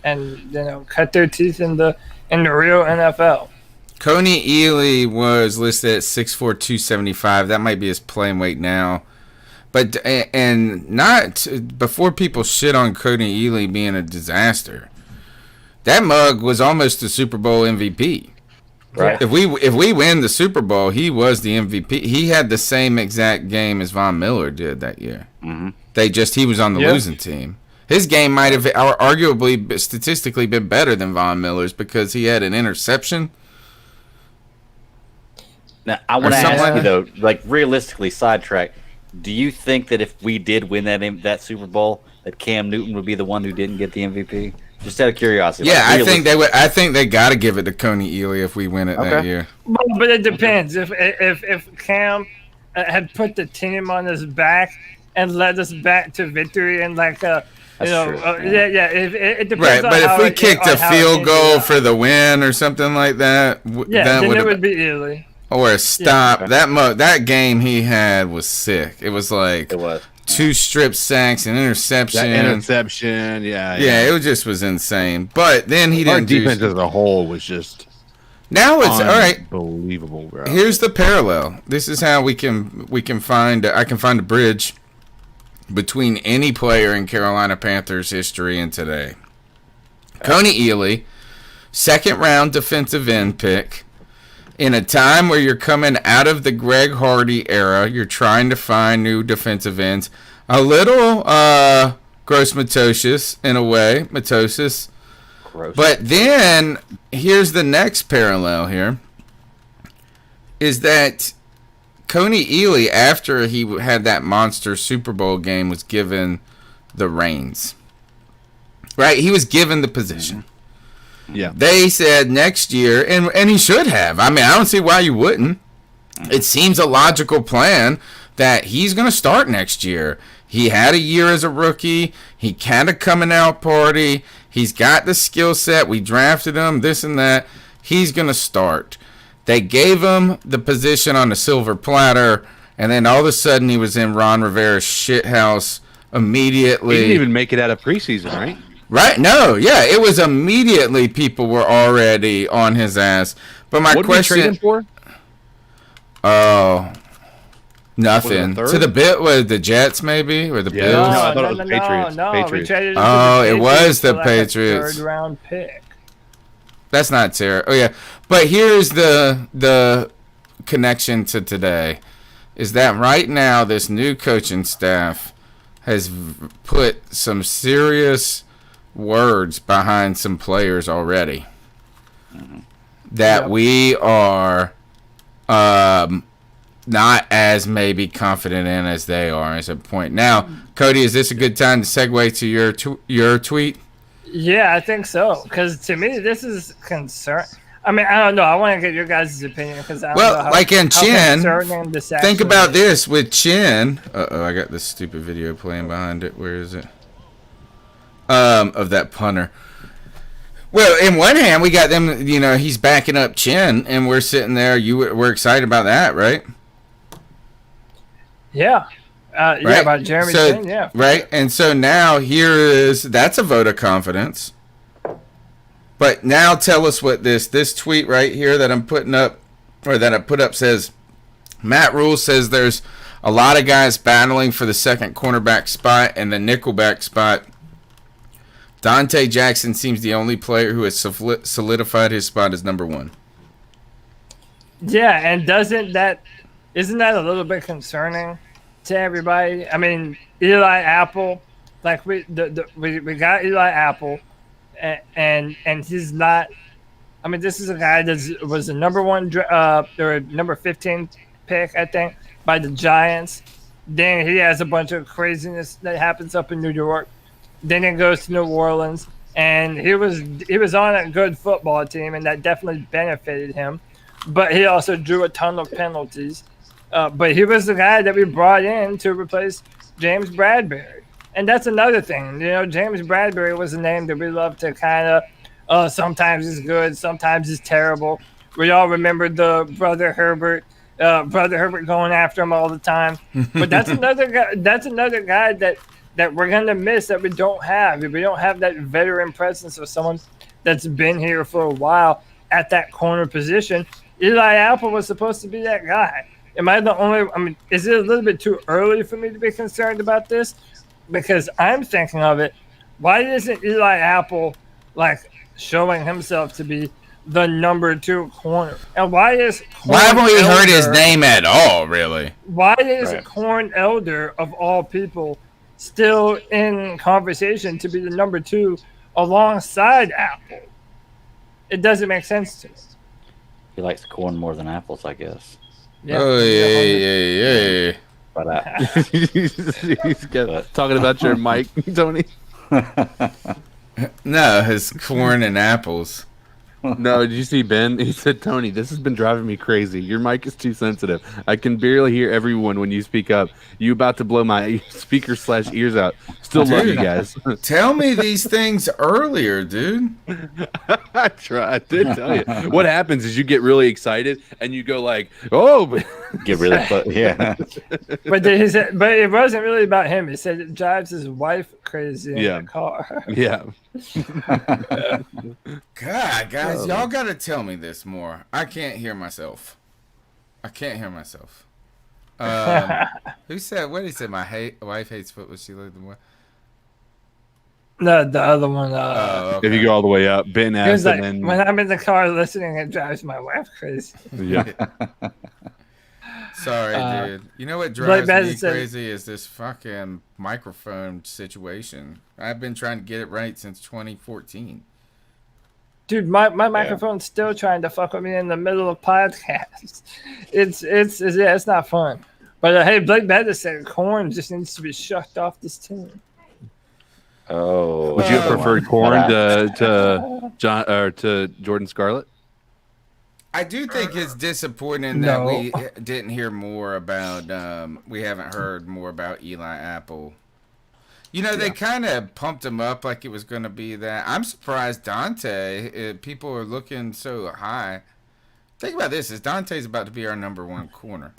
and cut their teeth in the real NFL. Coney Ely was listed at 6'4", 275. That might be his playing weight now. But and not before people shit on Coney Ely being a disaster. That mug was almost a Super Bowl MVP. Right. If we win the Super Bowl, he was the MVP. He had the same exact game as Von Miller did that year. Mm-hmm. He was on the losing team. His game might have arguably statistically been better than Von Miller's because he had an interception. Now, I want to ask you though, like realistically, sidetrack. Do you think that if we did win that Super Bowl, that Cam Newton would be the one who didn't get the MVP? Just out of curiosity. Yeah, I think they would. I think they got to give it to Coney Ely if we win it that year. But it depends. If Cam had put the team on his back and led us back to victory and it depends. Right, but if we kicked a field goal for the win or something like that, then it would be Ely. Or a stop. Yeah. That game he had was sick. It was like 2 strip sacks, an interception. Yeah, it was insane. But then he didn't. Our defense as a whole was just now it's all right. Unbelievable, bro. Here's the parallel. This is how we can find. I can find a bridge between any player in Carolina Panthers history and today. Coney Ely, 2nd round defensive end pick. In a time where you're coming out of the Greg Hardy era, you're trying to find new defensive ends. A little gross mitosis in a way, mitosis. Gross. But then here's the next parallel here, is that Coney Ely, after he had that monster Super Bowl game, was given the reins. Right? He was given the position. Yeah. They said next year, and he should have. I mean, I don't see why you wouldn't. It seems a logical plan that he's going to start next year. He had a year as a rookie. He kind of coming out party. He's got the skill set. We drafted him, this and that. He's going to start. They gave him the position on the silver platter, and then all of a sudden he was in Ron Rivera's shithouse immediately. He didn't even make it out of preseason, right? Right? No, yeah, it was immediately people were already on his ass. But my question, what did we trade him for? Oh, nothing. To the bit with the Jets, maybe, or the Bills. No, I thought it was the Patriots. No, Patriots. we traded him it was the for Patriots. A 3rd round pick. That's not terrible. Oh yeah, but here's the connection to today, is that right now this new coaching staff has put some serious words behind some players already that we are not as maybe confident in as they are as a point. Now, Cody, is this a good time to segue to your tweet? Yeah, I think so. Because to me, this is concern. I mean, I don't know. I want to get your guys' opinion because I don't know how, like in Chinn, think about is. this with Chinn. I got this stupid video playing behind it. Where is it? Of that punter. Well, in one hand, we got them. He's backing up Chinn, and we're sitting there. We're excited about that, right? Yeah. Right? Yeah, about Jeremy Chinn, yeah. Right, and so now that's a vote of confidence. But now tell us what this tweet right here that I'm putting up, or that I put up, says. Matt Rhule says there's a lot of guys battling for the 2nd cornerback spot and the nickelback spot. Dante Jackson seems the only player who has solidified his spot as number 1. Yeah, and doesn't that isn't that a little bit concerning to everybody? I mean, Eli Apple, like we got Eli Apple, and he's not. I mean, this is a guy that was the number 1 or number 15 pick, I think, by the Giants. Then he has a bunch of craziness that happens up in New York. Then he goes to New Orleans, and he was on a good football team, and that definitely benefited him. But he also drew a ton of penalties. But he was the guy that we brought in to replace James Bradbury. And that's another thing. James Bradbury was a name that we love to kind of, sometimes he's good, sometimes he's terrible. We all remember the Brother Herbert going after him all the time. But that's another guy. That's another guy that we're gonna miss, that we don't have. If we don't have that veteran presence of someone that's been here for a while at that corner position. Eli Apple was supposed to be that guy. Am I the only? I mean, is it a little bit too early for me to be concerned about this? Because I'm thinking of it. Why isn't Eli Apple like showing himself to be the number 2 corner? And why haven't we heard his name at all, really? Why is Corn Elder, of all people, still in conversation to be the number 2 alongside Apple? It doesn't make sense to me. He likes corn more than apples, I guess. Yeah. Oh, yeah. But he's talking about your mic, Tony. No, his corn and apples. No, did you see Ben? He said, Tony, this has been driving me crazy. Your mic is too sensitive. I can barely hear everyone when you speak up. You about to blow my speaker/ears out. Still love you guys. Tell me these things earlier, dude. I did tell you. What happens is you get really excited and you go like, oh. Get really yeah. But it wasn't really about him. He said it drives his wife crazy in the car. Yeah. God, guys, y'all gotta tell me this more. I can't hear myself. Who said? What did he say? My wife hates football. She lived the more. No, the other one. Okay. If you go all the way up, Ben asked, like, and then when I'm in the car listening, it drives my wife crazy. Yeah. Sorry, dude. You know what drives me crazy is this fucking microphone situation. I've been trying to get it right since 2014. Dude, my microphone's still trying to fuck with me in the middle of podcasts. It's not fun. But hey, Blake Bettis said Corn just needs to be shucked off this team. Oh, would you have preferred Corn to John or to Jordan Scarlett? I do think it's disappointing that we didn't hear more about. We haven't heard more about Eli Apple. They kind of pumped him up like it was going to be that. I'm surprised Dante. People are looking so high. Think about this: is Dante's about to be our number 1 corner?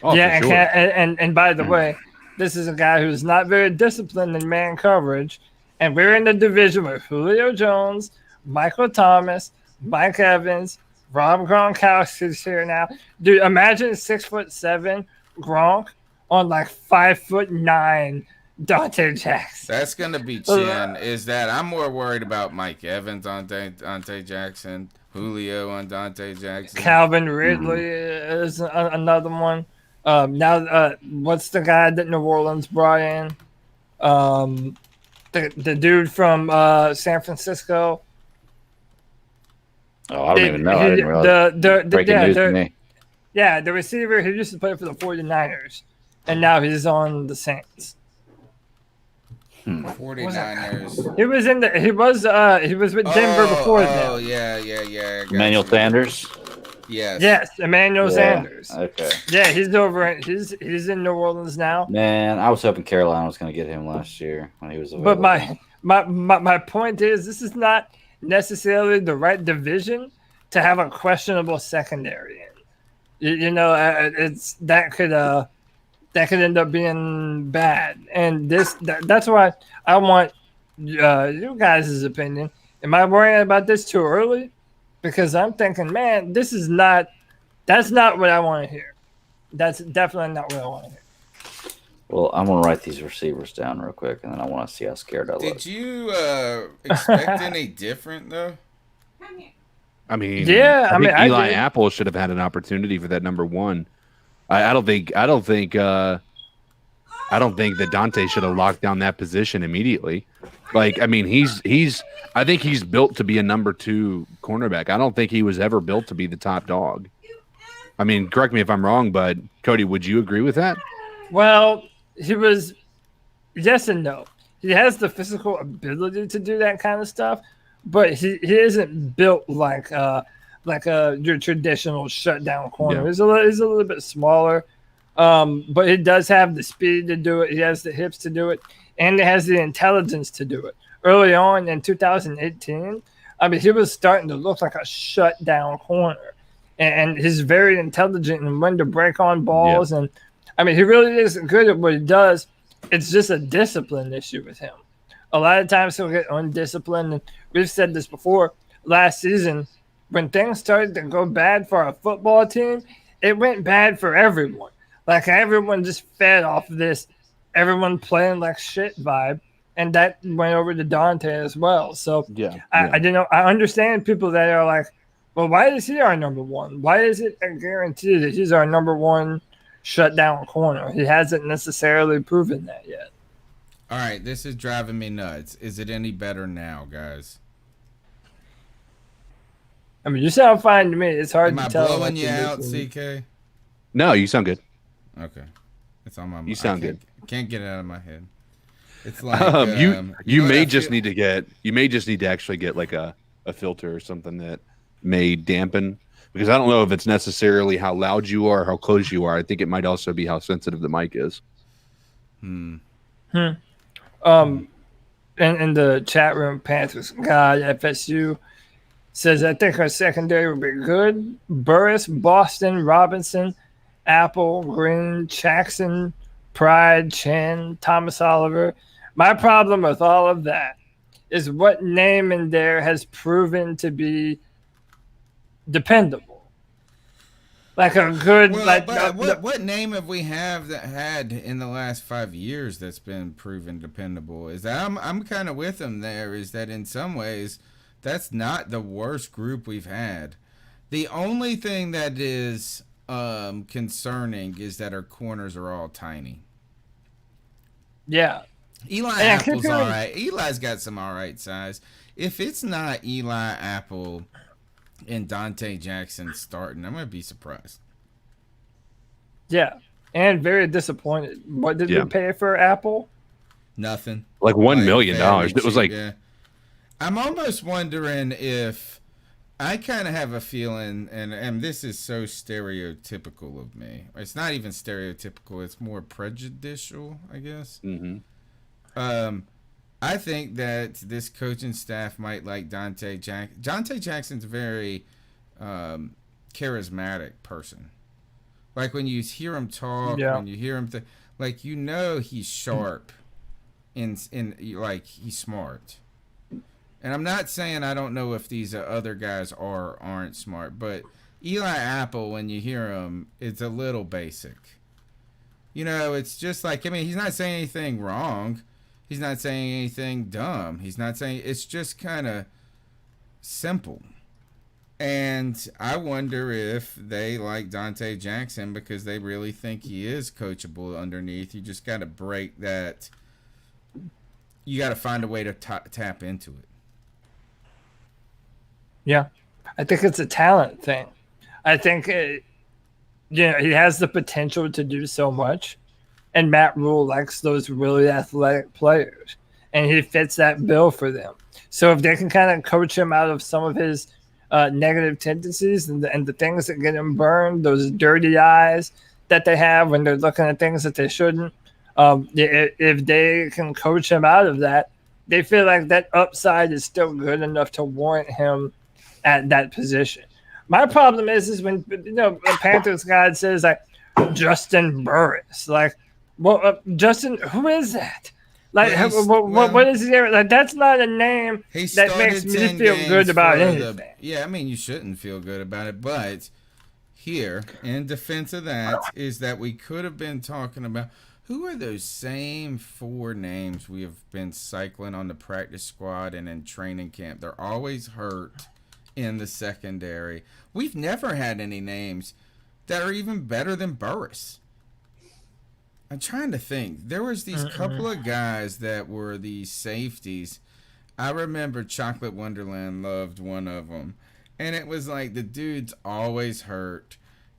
Oh, yeah, sure. and by the way, this is a guy who's not very disciplined in man coverage, and we're in the division with Julio Jones, Michael Thomas, Mike Evans, Rob Gronkowski's here now. Dude, imagine 6'7" Gronk on like 5'9" Dante Jackson. That's gonna be Chinn. Is that I'm more worried about Mike Evans on Dante Jackson, Julio on Dante Jackson. Calvin Ridley is another one. Now, what's the guy that New Orleans brought in? The dude from San Francisco. Oh, I don't even know. I didn't realize. Breaking news to me. Yeah, the receiver who used to play for the 49ers, and now he's on the Saints. 49ers. He was with Denver before that. Oh, yeah. Emmanuel Sanders. Yes, Emmanuel Sanders. Okay. Yeah, he's over. He's in New Orleans now. Man, I was hoping Carolina was going to get him last year when he was available. But my point is, this is not necessarily the right division to have a questionable secondary in. It's that could end up being bad, and that's why I want you guys' opinion. Am I worrying about this too early? Because I'm thinking, man, that's not what I want to hear. That's definitely not what I want to hear. Well, I'm going to write these receivers down real quick, and then I want to see how scared I look. Did you expect any different, though? I mean, Yeah, I mean, think Eli agree. Apple should have had an opportunity for that number one. I don't think that Dante should have locked down that position immediately. Like, I mean, I think he's built to be a number 2 cornerback. I don't think he was ever built to be the top dog. I mean, correct me if I'm wrong, but Cody, would you agree with that? Well, he was yes and no. He has the physical ability to do that kind of stuff, but he isn't built like your traditional shutdown corner. Yeah. He's a little bit smaller, but he does have the speed to do it. He has the hips to do it, and he has the intelligence to do it. Early on in 2018, I mean, he was starting to look like a shutdown corner, and he's very intelligent and when to break on balls. Yeah. And I mean, he really is good at what he does. It's just a discipline issue with him. A lot of times he'll get undisciplined, and we've said this before. Last season, when things started to go bad for our football team, it went bad for everyone. Like, everyone just fed off of this everyone playing like shit vibe, and that went over to Dante as well. So I understand people that are like, well, why is he our number 1? Why is it a guarantee that he's our number 1 shutdown corner? He hasn't necessarily proven that yet. All right, this is driving me nuts. Is it any better now, guys? I mean, you sound fine to me. It's hard Am to I tell. blowing you out, CK? No, you sound good. Okay, it's on my mind. You sound good. Can't get it out of my head. It's like you may just need to actually get like a filter or something that may dampen, because I don't know if it's necessarily how loud you are, how close you are. I think it might also be how sensitive the mic is. In the chat room, Panthers God FSU says, I think our secondary will be good. Burris, Boston, Robinson, Apple, Green, Jackson, Pride, Chinn, Thomas Oliver. My problem with all of that is what name in there has proven to be dependable. Like a good, what name have we had in the last 5 years that's been proven dependable? Is that I'm kind of with him there. Is that in some ways that's not the worst group we've had. The only thing that is concerning is that our corners are all tiny. Yeah. Eli Apple's all right. Eli's got some all right size. If it's not Eli Apple and Dante Jackson starting, I'm going to be surprised. Yeah. And very disappointed. What did we pay for Apple? Nothing. Like $1 million. It was like... Yeah. I'm almost wondering if I kind of have a feeling, and this is so stereotypical of me. It's not even stereotypical. It's more prejudicial, I guess. Mm-hmm. I think that this coaching staff might like Dante Jackson. Dante Jackson's a very charismatic person. Like, when you hear him talk, when you hear him, like, you know he's sharp, like, he's smart. And I'm not saying I don't know if these other guys are or aren't smart, but Eli Apple, when you hear him, it's a little basic. You know, it's just like, I mean, he's not saying anything wrong. He's not saying anything dumb. He's not saying, it's just kind of simple. And I wonder if they like Dante Jackson because they really think he is coachable underneath. You just got to break that. You got to find a way to tap into it. Yeah, I think it's a talent thing. I think, he has the potential to do so much, and Matt Rhule likes those really athletic players, and he fits that bill for them. So if they can kind of coach him out of some of his negative tendencies and the things that get him burned, those dirty eyes that they have when they're looking at things that they shouldn't, if they can coach him out of that, they feel like that upside is still good enough to warrant him at that position. My problem is when the Panthers guy says like Justin Burris, like, well, Justin, who is that? Like, what is he? Like, that's not a name that makes me feel good about anything. I mean, you shouldn't feel good about it, but here, in defense of that, is that we could have been talking about who are those same 4 names we have been cycling on the practice squad and in training camp. They're always hurt in the secondary. We've never had any names that are even better than Burris. I'm trying to think. There was these couple of guys that were these safeties. I remember Chocolate Wonderland loved one of them. And it was like the dude's always hurt.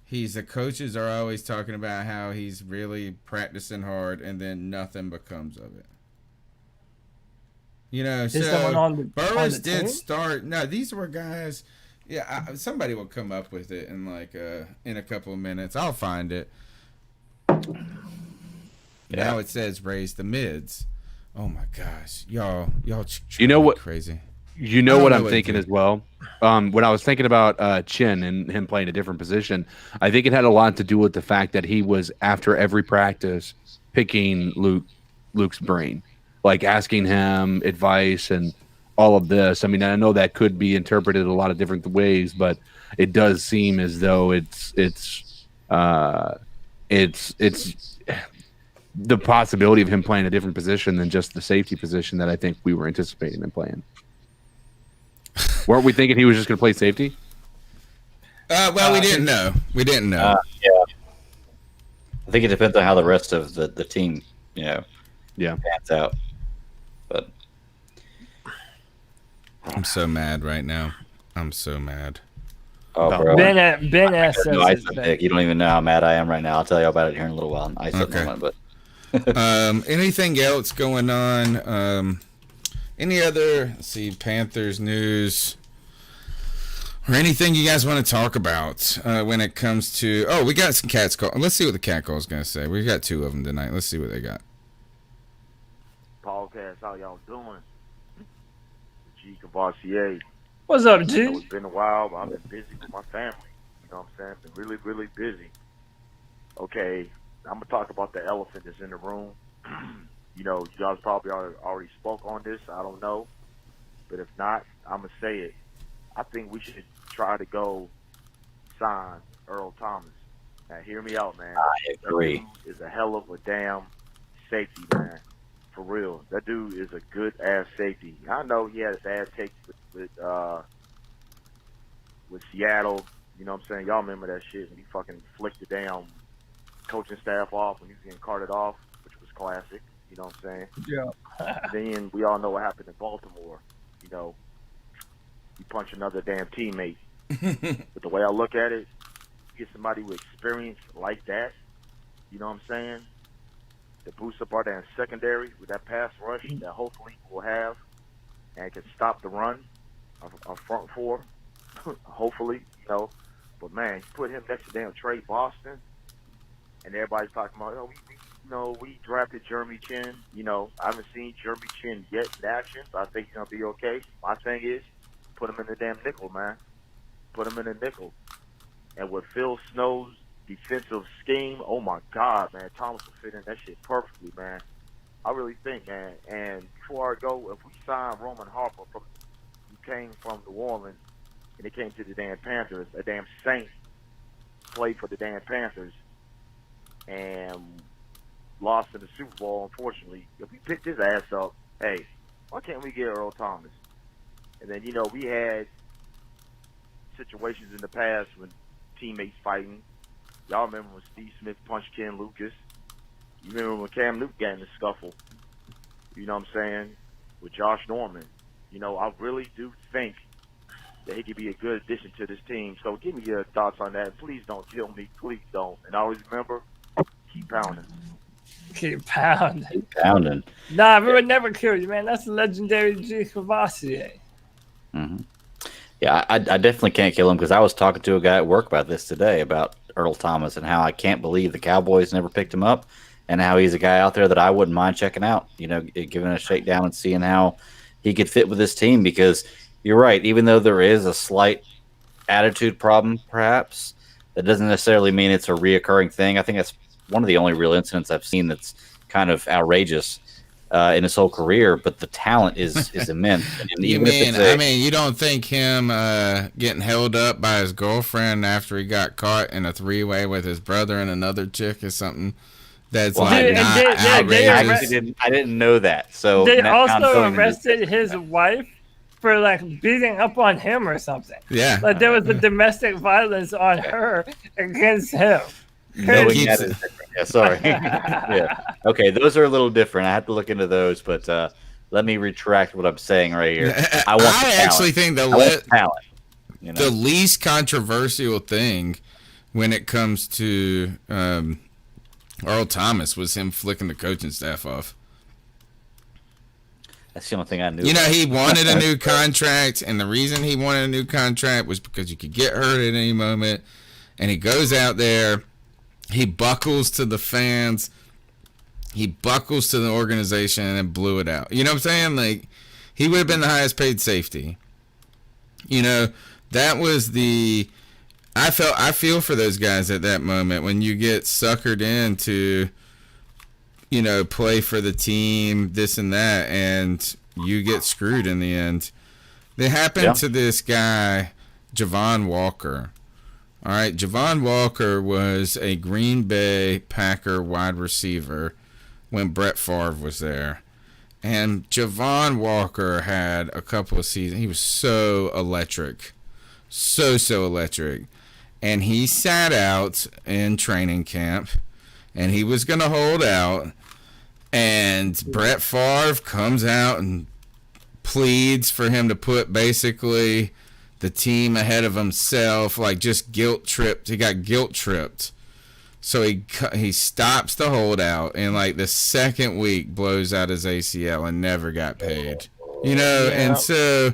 The coaches are always talking about how he's really practicing hard, and then nothing becomes of it. You know, Burris did start. No, these were guys. Yeah, somebody will come up with it in in a couple of minutes. I'll find it. Yeah. Now it says raise the mids. Oh my gosh, y'all, you know what? Crazy. You know what I'm thinking as well. When I was thinking about Chinn and him playing a different position, I think it had a lot to do with the fact that he was after every practice picking Luke's brain, like asking him advice and all of this. I mean, I know that could be interpreted a lot of different ways, but it does seem as though it's the possibility of him playing a different position than just the safety position that I think we were anticipating him playing. Weren't we thinking he was just going to play safety? Well, we didn't know. Yeah. I think it depends on how the rest of the team, pans out. But I'm so mad right now. I'm so mad. Oh, bro. Ben asked us. You don't even know how mad I am right now. I'll tell you about it here in a little while. Moment, but anything else going on? Any other, Panthers news or anything you guys want to talk about when it comes to? Oh, we got some cats call. Let's see what the cat call is going to say. We've got 2 of them tonight. Let's see what they got. Podcast, how y'all doing? G. Cavassier. What's up, G? It's been a while, but I've been busy with my family. You know what I'm saying? Been really, really busy. Okay, I'm going to talk about the elephant that's in the room. You guys probably already spoke on this. I don't know. But if not, I'm going to say it. I think we should try to go sign Earl Thomas. Now, hear me out, man. I agree. That dude is a hell of a damn safety, man. For real. That dude is a good-ass safety. I know he had his ass taken with Seattle. You know what I'm saying? Y'all remember that shit when he fucking flicked the damn coaching staff off when he was getting carted off, which was classic. You know what I'm saying? Yeah. Then we all know what happened in Baltimore. He punched another damn teammate. But the way I look at it, you get somebody with experience like that, you know what I'm saying, to boost up our damn secondary with that pass rush that hopefully we'll have and can stop the run, our front four, hopefully, But, man, you put him next to damn Trey Boston, and everybody's talking about, we drafted Jeremy Chinn. I haven't seen Jeremy Chinn yet in action, so I think he's going to be okay. My thing is, put him in the damn nickel, man. Put him in the nickel. And with Phil Snow's defensive scheme, oh, my God, man, Thomas will fit in that shit perfectly, man. I really think, man. And before I go, if we sign Roman Harper, who came from New Orleans, and he came to the damn Panthers, a damn Saint played for the damn Panthers, and lost in the Super Bowl, unfortunately. If we picked his ass up, hey, why can't we get Earl Thomas? And then, we had situations in the past when teammates fighting. Y'all remember when Steve Smith punched Ken Lucas? You remember when Cam Newton got in the scuffle? You know what I'm saying? With Josh Norman. I really do think that he could be a good addition to this team. So give me your thoughts on that. Please don't kill me. Please don't. And always remember, keep pounding. Keep pounding. Keep pounding. Nah, we would never kill you, man. That's the legendary G. Cavassier. Mm-hmm. Yeah, I definitely can't kill him because I was talking to a guy at work about this today, about Earl Thomas and how I can't believe the Cowboys never picked him up and how he's a guy out there that I wouldn't mind checking out, giving a shakedown and seeing how he could fit with this team because you're right. Even though there is a slight attitude problem, perhaps, that doesn't necessarily mean it's a reoccurring thing. I think that's one of the only real incidents I've seen that's kind of outrageous in his whole career, but the talent is immense. And you don't think him getting held up by his girlfriend after he got caught in a 3-way with his brother and another chick is something that's outrageous? I didn't know that. So they also arrested his wife for like beating up on him or something. Yeah. Like there was a domestic violence on her against him. Knowing Keeps that it- is different. Yeah, sorry. Yeah. Okay, those are a little different. I have to look into those, but let me retract what I'm saying right here. I want the actually talent. think I want the talent. You know? the least controversial thing when it comes to Earl Thomas was him flicking the coaching staff off. That's the only thing I knew. You know, about. he wanted a new contract, and the reason he wanted a new contract was because you could get hurt at any moment. And he goes out there, he buckles to the fans, he buckles to the organization, and blew it out. You know what I'm saying? Like, he would have been the highest paid safety. You know, that was the. I feel for those guys at that moment when you get suckered into, you know, play for the team, this and that, and you get screwed in the end. It happened to this guy, Javon Walker. All right, Javon Walker was a Green Bay Packer wide receiver when Brett Favre was there. And Javon Walker had a couple of seasons. He was so electric. So electric. And he sat out in training camp, and he was going to hold out. And Brett Favre comes out and pleads for him to put basically the team ahead of himself, like just guilt tripped. He got guilt tripped. So he stops the holdout, and like the second week blows out his ACL and never got paid. You know, and so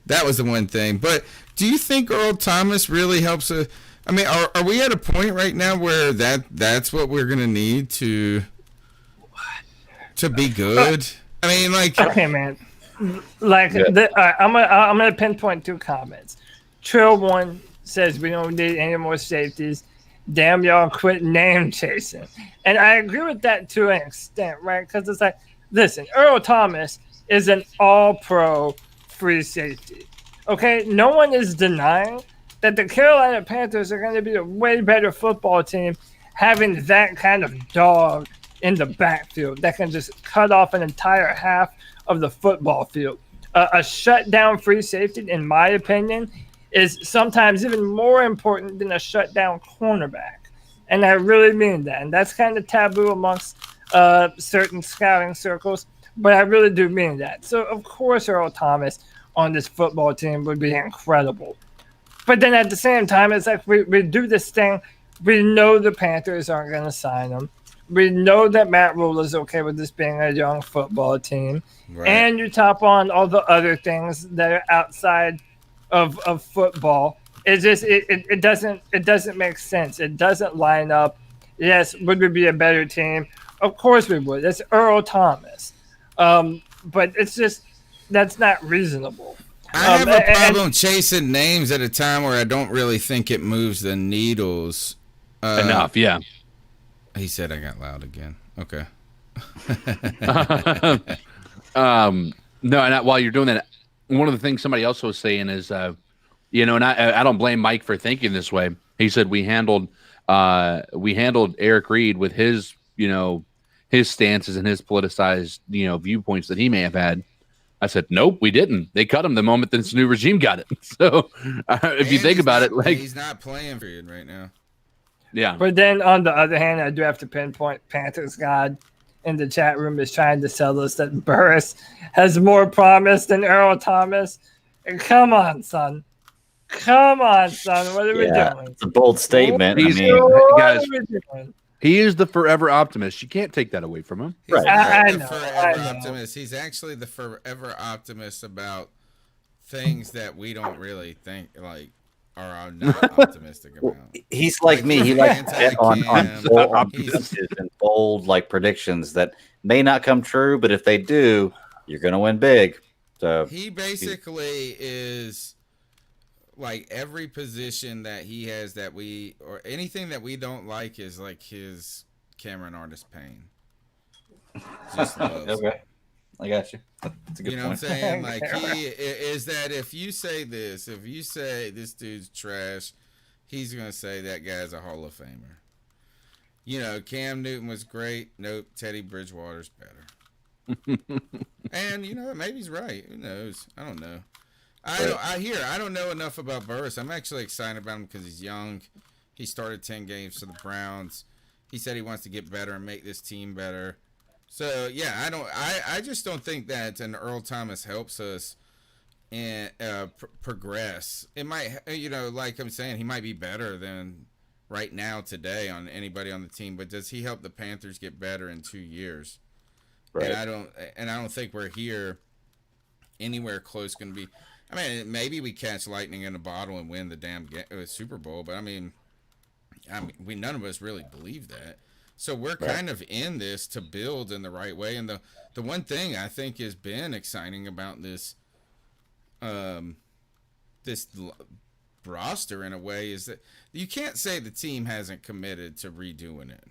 that was the one thing. But do you think Earl Thomas really helps? I mean, are we at a point right now where that's what we're gonna need to be good? I mean, like, Okay, man. Like I'm gonna pinpoint 2 comments. Trill 1 says we don't need any more safeties. Damn, y'all quit name chasing. And I agree with that to an extent, right? Because it's like, listen, Earl Thomas is an all-pro free safety. Okay, no one is denying that the Carolina Panthers are going to be a way better football team having that kind of dog in the backfield that can just cut off an entire half of the football field. A shutdown free safety, in my opinion, is sometimes even more important than a shutdown cornerback. And I really mean that. And that's kind of taboo amongst certain scouting circles, but I really do mean that. So, of course, Earl Thomas on this football team would be incredible. But then at the same time, it's like we do this thing. We know the Panthers aren't going to sign him. We know that Matt Rhule is okay with this being a young football team. right. And you top on all the other things that are outside of football. It's just it doesn't make sense. It doesn't line up. Yes, would we be a better team? Of course we would. It's Earl Thomas. But it's just that's not reasonable. I have a problem chasing names at a time where I don't really think it moves the needles Enough, yeah. He said I got loud again. Okay. No, and while you're doing that, one of the things somebody else was saying is, you know, and I don't blame Mike for thinking this way. He said we handled Eric Reed with his, you know, his stances and his politicized, you know, viewpoints that he may have had. I said, nope, we didn't. They cut him the moment this new regime got it. So if you think about it, like he's not playing for you right now. Yeah. But then on the other hand, I do have to pinpoint Panthers God in the chat room is trying to sell us that Burris has more promise than Earl Thomas. And come on, son. Come on, son. What are we doing? It's a bold statement. I mean, What guys, are we doing? he is the forever optimist. You can't take that away from him. He's Right. not I the know, forever I know. optimist. He's actually the forever optimist about things that we don't really think like are not optimistic about. he's like me. He likes to bet on Anti-Cam. businesses and bold like predictions that may not come true, but if they do, you're going to win big. So He basically is like every position that he has that we or anything that we don't like is like his Cameron artist pain. Just loves it. okay, I got you. That's a good You know what I'm point. saying? Like he is that if you say this, if you say this dude's trash, he's gonna say that guy's a Hall of Famer. You know, Cam Newton was great. Nope, Teddy Bridgewater's better. And you know, maybe he's right. Who knows? I don't know. I don't know enough about Burris. I'm actually excited about him because he's young. He started 10 games for the Browns. He said he wants to get better and make this team better. So yeah, I just don't think that an Earl Thomas helps us and progress. It might, like I'm saying, he might be better than right now today on anybody on the team. But does he help the Panthers get better in 2 years? Right. And I don't think we're here anywhere close. Going to be. I mean, maybe we catch lightning in a bottle and win the damn Super Bowl. But I mean, we none of us really believe that. So we're kind of in this to build in the right way. And the one thing I think has been exciting about this roster in a way is that you can't say the team hasn't committed to redoing it.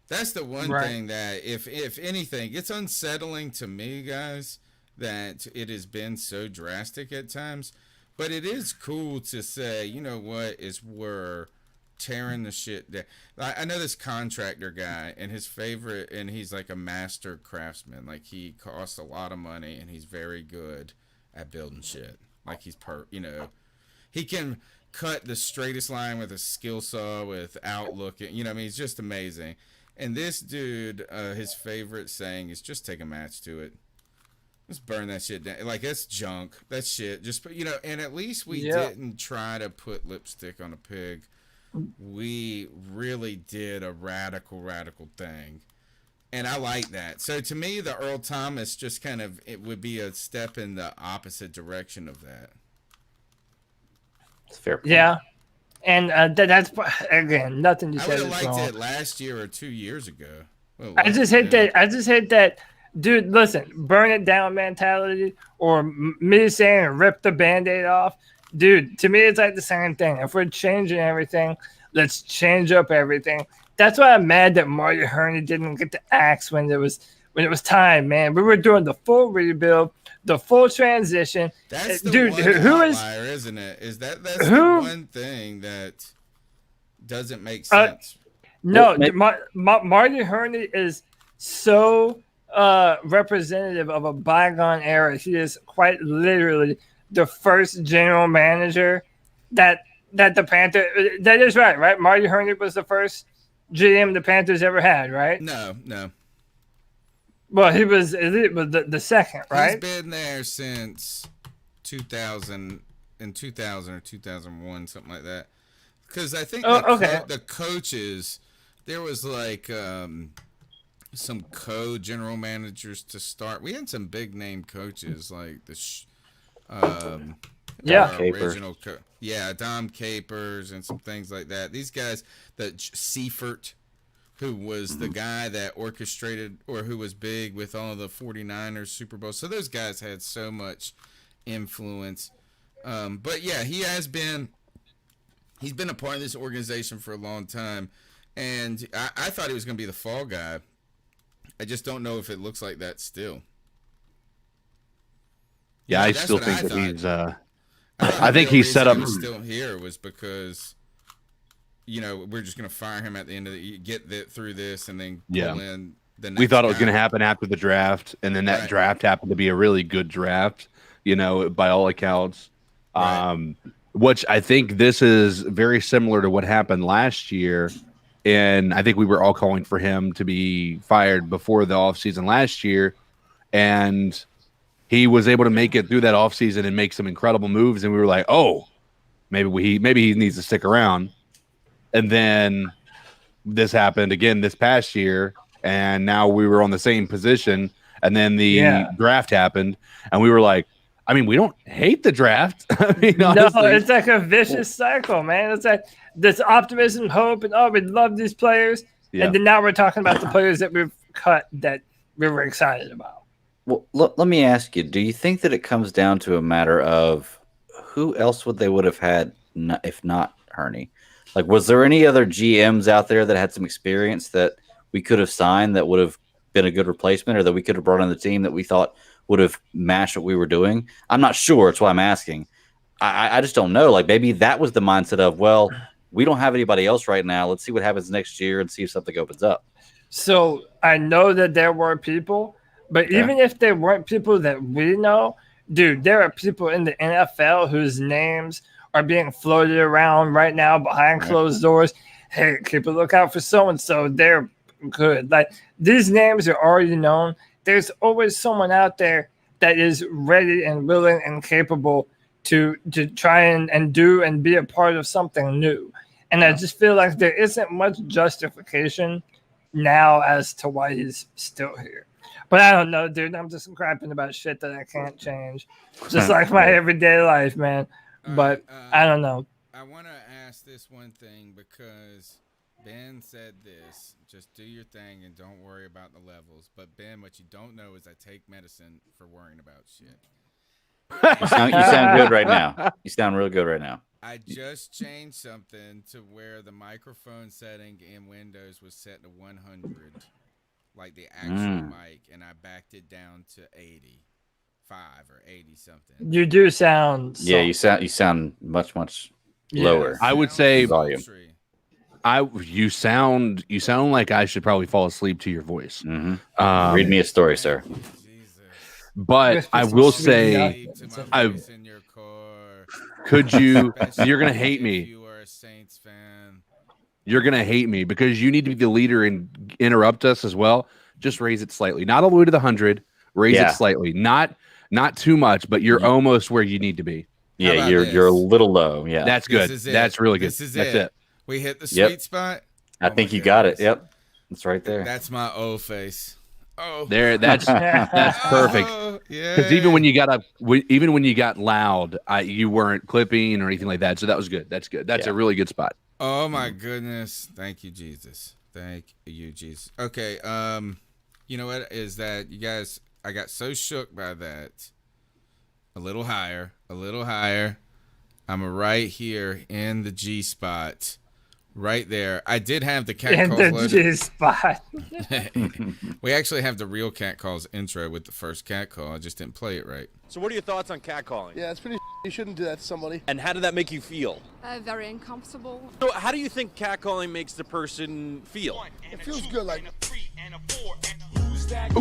That's the one thing that if anything, it's unsettling to me, guys, that it has been so drastic at times. But it is cool to say, you know what, we're tearing the shit down. I know this contractor guy, and his favorite, and he's like a master craftsman. Like, he costs a lot of money, and he's very good at building shit. Like, he can cut the straightest line with a skill saw without looking. I mean, he's just amazing. And this dude, his favorite saying is just take a match to it. Let's burn that shit down. Like, that's junk. That's shit. Just, and at least we didn't try to put lipstick on a pig. We really did a radical thing. And I like that. So to me, the Earl Thomas just kind of, it would be a step in the opposite direction of that. It's fair point. Yeah. And that's, again, nothing to say. I would have liked it last year or 2 years ago. Well, I just hate that, dude, listen, burn it down mentality, or me saying rip the Band-Aid off. Dude, to me, it's like the same thing. If we're changing everything, let's change up everything. That's why I'm mad that Marty Herney didn't get the axe when it was time, man. We were doing the full rebuild, the full transition. That's the dude. One who outlier, isn't it? That's the one thing that doesn't make sense. No, Marty Herney is so representative of a bygone era. He is quite literally the first general manager that the Panthers. That is right? Marty Herney was the first GM the Panthers ever had, right? No. Well, he was the second, right? He's been there since 2000 or 2001, something like that. Because I think the coaches, there was like some co-general managers to start. We had some big name coaches like Capers. Dom Capers and some things like that. These guys, Seifert, who was the guy that orchestrated, or who was big with all of the 49ers Super Bowl. So those guys had so much influence. But yeah, he's been a part of this organization for a long time. And I thought he was going to be the fall guy. I just don't know if it looks like that still. Yeah, I still think that he's. I think he's set up. He was still here was because, we're just going to fire him at the end of through this and then pull in the next. We thought it was guy. going to happen after the draft, and then that draft happened to be a really good draft. By all accounts, which I think this is very similar to what happened last year. And I think we were all calling for him to be fired before the offseason last year. And he was able to make it through that offseason and make some incredible moves. And we were like, oh, maybe he needs to stick around. And then this happened again this past year. And now we were on the same position. And then the draft happened. And we were like, I mean, we don't hate the draft. I mean, honestly. No, it's like a vicious cycle, man. It's like this optimism, hope, and we love these players. Yeah. And then now we're talking about the players that we've cut that we were excited about. Well, let me ask you, do you think that it comes down to a matter of who else would have had if not Herney? Like, was there any other GMs out there that had some experience that we could have signed that would have been a good replacement, or that we could have brought on the team that we thought would have matched what we were doing? I'm not sure. That's why I'm asking. I just don't know. Like, maybe that was the mindset of, well, we don't have anybody else right now. Let's see what happens next year and see if something opens up. So I know that there were people, but even if there weren't people that we know, dude, there are people in the NFL whose names are being floated around right now behind closed doors. Hey, keep a lookout for so-and-so. They're good. Like, these names are already known. There's always someone out there that is ready and willing and capable to try and do and be a part of something new. And I just feel like there isn't much justification now as to why he's still here. But I don't know, dude. I'm just griping about shit that I can't change. Just like my everyday life, man. But I don't know. I want to ask this one thing because Ben said this. Just do your thing and don't worry about the levels. But Ben, what you don't know is I take medicine for worrying about shit. You sound good right now. You sound real good right now. I just changed something to where the microphone setting in Windows was set to 100, like the actual mic, and I backed it down to 85 or 80 something. You do sound soft. Yeah, you sound much lower. I would say volume. You sound like I should probably fall asleep to your voice. Mm-hmm. Read me a story, sir. But I will say, could you? You're gonna hate me. You are a Saints fan. You're gonna hate me because you need to be the leader and interrupt us as well. Just raise it slightly, not all the way to the 100. Raise it slightly, not too much, but you're almost where you need to be. Yeah, you're a little low. Yeah, that's good. That's really good. That's it. We hit the sweet spot. I think you got it. Yep, it's right there. That's my O face. Oh, there. That's perfect. Yeah. Because even when you got loud, you weren't clipping or anything like that. So that was good. That's good. That's a really good spot. Oh my goodness! Thank you, Jesus. Thank you, Jesus. Okay. You know what is that? You guys, I got so shook by that. A little higher. I'm right here in the G spot. Right there. I did have the cat calls loaded. G spot. We actually have the real cat calls intro with the first cat call. I just didn't play it right. So what are your thoughts on catcalling? Yeah, it's pretty. You shouldn't do that to somebody. And how did that make you feel? Very uncomfortable. So how do you think catcalling makes the person feel? It feels good, like. Who's that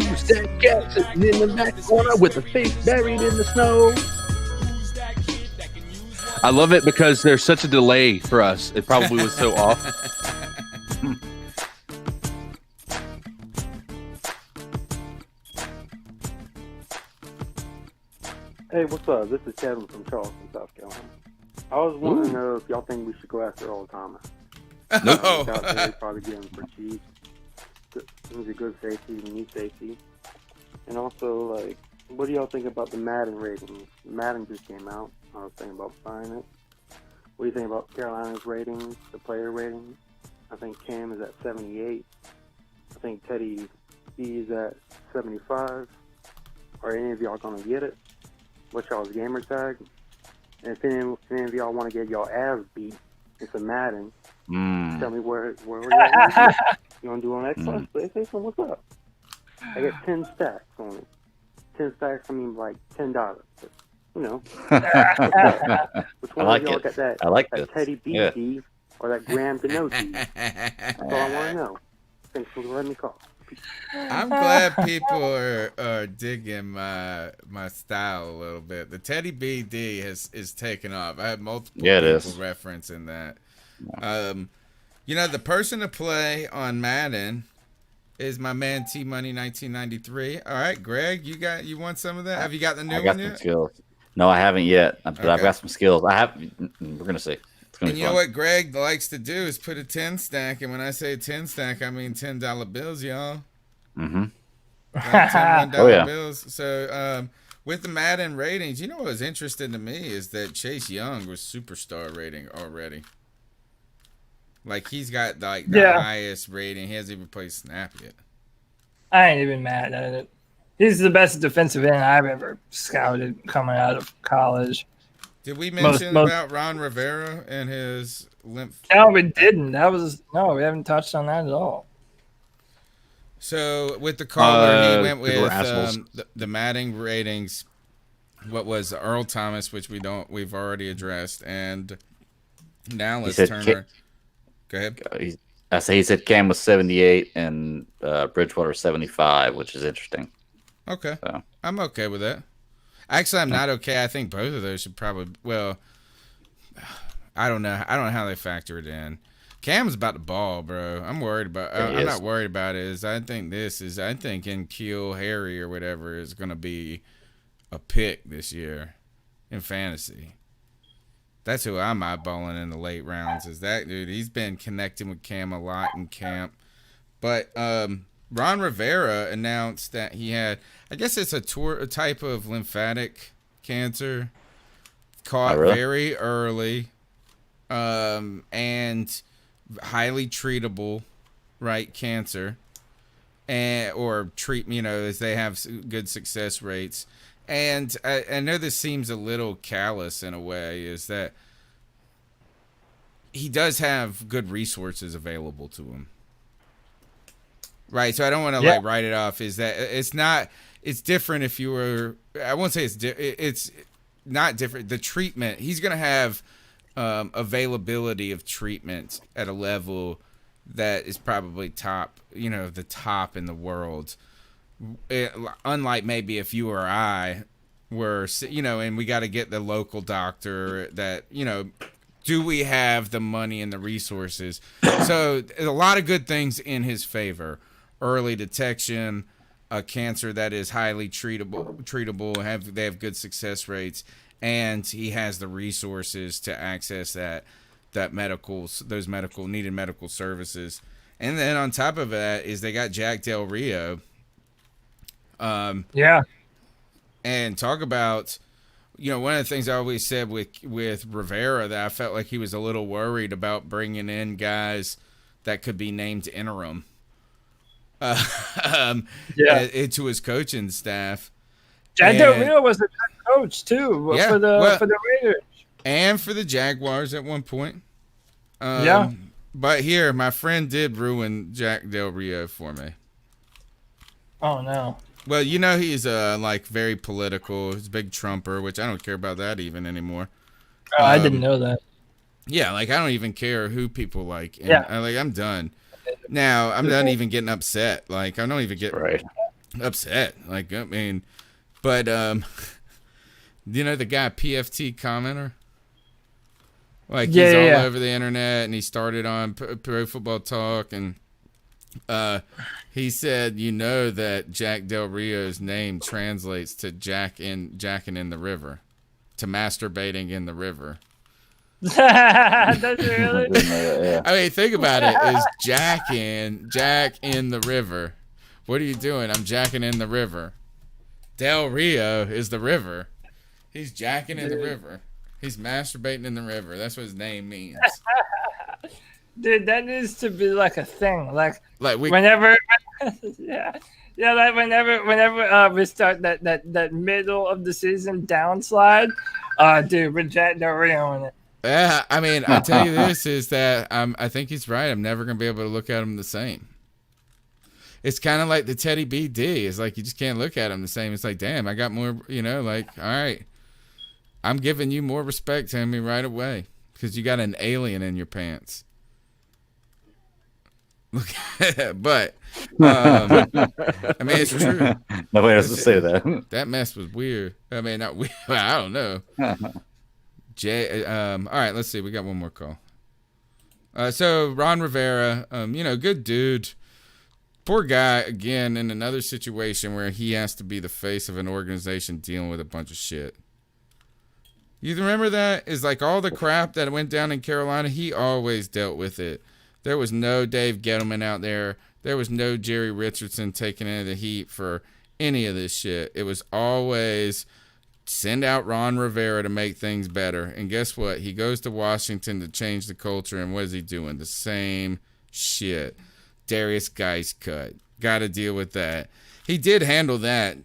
cat sitting in the back corner with the face buried in the snow? I love it because there's such a delay for us. It probably was so off. Hey, what's up? This is Kevin from Charleston, South Carolina. I was wanting to know if y'all think we should go after Earl Thomas. Nope. Out there, probably get him for cheap. He's a good safety, we need safety. And also, like, what do y'all think about the Madden ratings? Madden just came out. I was thinking about buying it. What do you think about Carolina's ratings, the player ratings? I think Cam is at 78. I think Teddy B is at 75. Are any of y'all going to get it? What's y'all's gamer tag? And if any of y'all want to get y'all ass beat in some Madden, tell me where y'all want to do. You want to do it on Xbox, PlayStation? What's up? I get 10 stacks on it. 10 stacks, I mean like $10. But, you know. Which one of y'all got that Teddy B Steve or that Graham to know Steve? That's all I want to know. Thanks for letting me call. I'm glad people are digging my style a little bit. The Teddy BD is taken off. I have multiple people referencing that. You know, the person to play on Madden is my man T Money 1993. All right, Greg, you want some of that? Have you got the new one yet? I got some skills. No, I haven't yet, but I've got some skills. We're gonna see. And you know what Greg likes to do is put a 10 stack, and when I say 10 stack, I mean $10 bills, y'all. Mm-hmm. $10 $1 bills. So with the Madden ratings, you know what was interesting to me is that Chase Young was superstar rating already. Like he's got the highest rating. He hasn't even played snap yet. I ain't even mad at it. He's the best defensive end I've ever scouted coming out of college. Did we mention about Ron Rivera and his lymph? No, we didn't. We haven't touched on that at all. So with the caller, he went with the Madden ratings. What was Earl Thomas, which we've already addressed, and now let's turn. Go ahead. He said Cam was 78 and Bridgewater 75, which is interesting. Okay, so. I'm okay with that. Actually, I'm not okay. I think both of those should probably. Well, I don't know. I don't know how they factor it in. Cam's about the ball, bro. I'm worried about. I'm not worried about it. I think in Keel Harry or whatever is going to be a pick this year in fantasy. That's who I'm eyeballing in the late rounds. Is that dude? He's been connecting with Cam a lot in camp. But Ron Rivera announced that he had, I guess it's a type of lymphatic cancer, caught very early, and highly treatable, right? Cancer, or treat, as they have good success rates. And I know this seems a little callous in a way, is that he does have good resources available to him. Right, so I don't want to write it off. Is that it's different if you were, I won't say it's not different. The treatment, he's going to have availability of treatment at a level that is probably top, the top in the world. Unlike maybe if you or I were, and we got to get the local doctor that, do we have the money and the resources? So a lot of good things in his favor. Early detection, a cancer that is highly treatable, they have good success rates, and he has the resources to access those needed medical services. And then on top of that is they got Jack Del Rio. And talk about, one of the things I always said with Rivera that I felt like he was a little worried about bringing in guys that could be named interim into his coaching staff. Jack Del Rio was a good coach too for the Raiders and for the Jaguars at one point. But here, my friend did ruin Jack Del Rio for me. Oh no. Well, he's very political. He's a big Trumper, which I don't care about that even anymore. I didn't know that. Yeah, I don't even care who people like. And I'm done. Now, I'm not even getting upset. I don't even get upset. But the guy PFT commenter? He's all over the internet, and he started on Pro Football Talk, and he said, that Jack Del Rio's name translates to jacking in the river, to masturbating in the river. Does it really? I mean, think about it. Is Jack in the river? What are you doing? I'm jacking in the river. Del Rio is the river. He's jacking in the river. He's masturbating in the river. That's what his name means. Dude, that needs to be a thing. Whenever, whenever we start that middle of the season downslide, dude, with Jack Del Rio in it. Yeah, I mean, I'll tell you this is that I think he's right. I'm never going to be able to look at him the same. It's kind of like the Teddy BD. It's you just can't look at him the same. It's damn, I got more, all right. I'm giving you more respect, Tammy, right away because you got an alien in your pants. Look, but I mean, it's true. Nobody has to say that. That mess was weird. I mean, not weird. I don't know. All right, let's see. We got one more call. So Ron Rivera, good dude. Poor guy, again, in another situation where he has to be the face of an organization dealing with a bunch of shit. You remember that? Is all the crap that went down in Carolina, he always dealt with it. There was no Dave Gettleman out there. There was no Jerry Richardson taking any of the heat for any of this shit. It was always send out Ron Rivera to make things better. And guess what? He goes to Washington to change the culture, and what is he doing? The same shit. Darius Geis cut. Got to deal with that. He did handle that.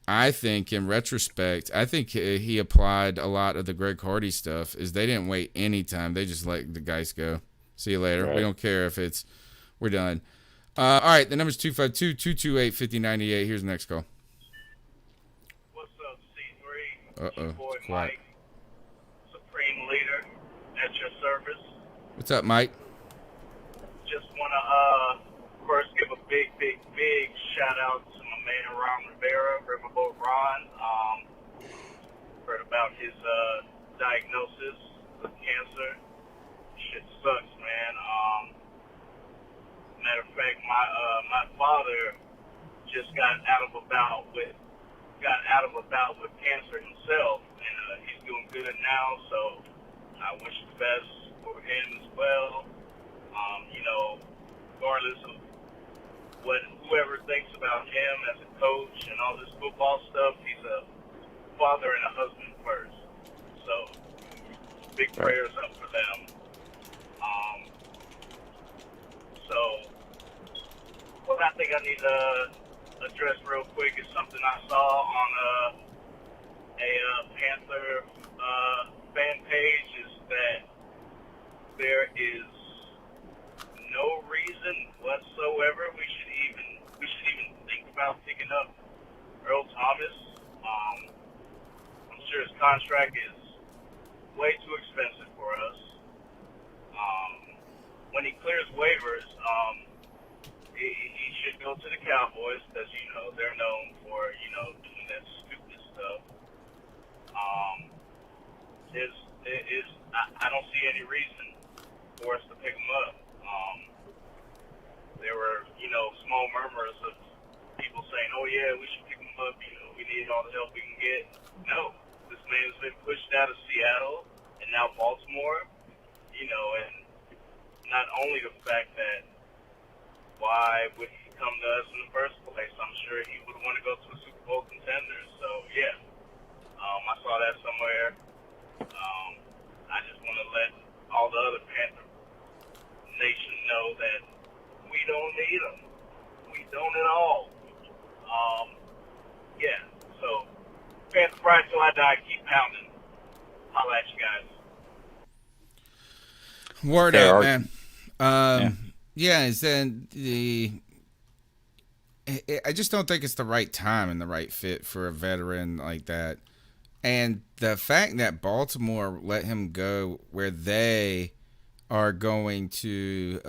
I think in retrospect, I think he applied a lot of the Greg Hardy stuff is they didn't wait any time. They just let the guys go. See you later. Right. We don't care if we're done. All right. The number's 252-228-5098. Here's the next call. What's up, C3? Uh-oh. Boy Quiet. Mike, Supreme Leader, at your service. What's up, Mike? Just want to first give a big shout out to my man Ron Rivera, Riverboat Ron. my father just got out of a bout with cancer himself, and he's doing good now. So I wish the best for him as well. Regardless of what whoever thinks about him as a coach and all this football stuff, he's a father and a husband first. So big prayers up for them. So what I think I need to address real quick is something I saw on a Panther fan page, is that there is no reason whatsoever we should even think about picking up Earl Thomas. I'm sure his contract is way too expensive for us. When he clears waivers, he should go to the Cowboys, because they're known for doing that stupid stuff. I don't see any reason for us to pick him up. There were small murmurs of people saying, "Oh yeah, we should pick him up. We need all the help we can get." No, this man's been pushed out of Seattle and now Baltimore. And not only the fact that why would he come to us in the first place? I'm sure he would want to go to a Super Bowl contender. So yeah, I saw that somewhere. I just want to let all the other Panther Nation know that we don't need them. We don't at all. Yeah. So Panther Pride till I die. Keep pounding. Holla at you guys. Word up, man. Is then I just don't think it's the right time and the right fit for a veteran like that. And the fact that Baltimore let him go where they are going to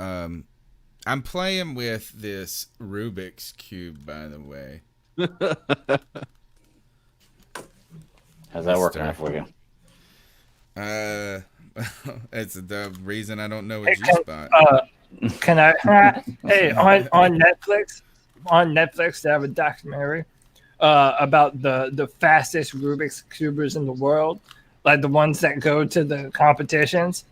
I'm playing with this Rubik's Cube, by the way. How's that working out for you? It's the reason I don't know a G-spot. Can I? Hey, on Netflix, they have a documentary about the fastest Rubik's Cubers in the world, like the ones that go to the competitions.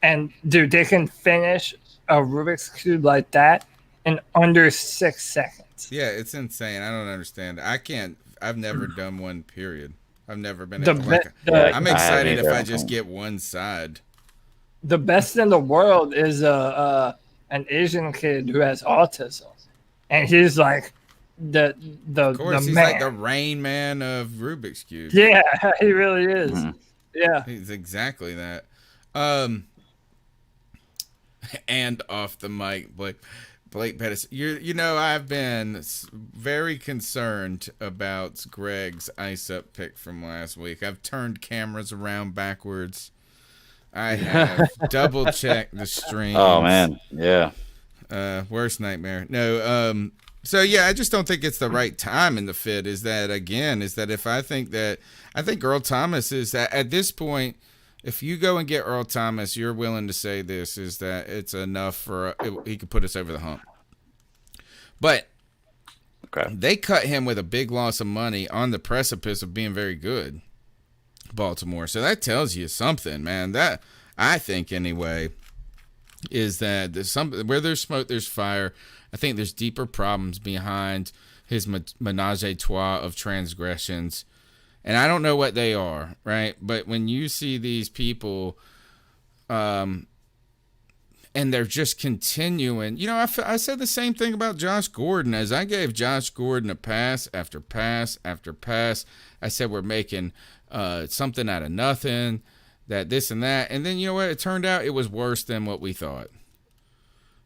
And dude, they can finish a Rubik's Cube like that in under 6 seconds. Yeah, it's insane. I don't understand. I've never done one, period. I've never been able to. I'm excited if I just get one side. The best in the world is an Asian kid who has autism, and he's like the of course, he's man. like the Rain Man of Rubik's Cube. Yeah, he really is. Yeah, he's exactly that. And off the mic, Blake Pettis. I've been very concerned about Greg's ice up pick from last week. I've turned cameras around backwards. I have double checked the streams. Oh man, yeah. Worst nightmare. No. So yeah, I just don't think it's the right time in the fit. Is that if I think Earl Thomas is at this point. If you go and get Earl Thomas, you're willing to say this is that it's enough for he could put us over the hump. But they cut him with a big loss of money on the precipice of being very good, Baltimore. So that tells you something, man. That I think anyway is that where there's smoke, there's fire. I think there's deeper problems behind his menage a trois of transgressions. And I don't know what they are, right? But when you see these people, and they're just continuing, I said the same thing about Josh Gordon. As I gave Josh Gordon a pass after pass after pass, I said we're making something out of nothing, that this and that. And then you know what? It turned out it was worse than what we thought.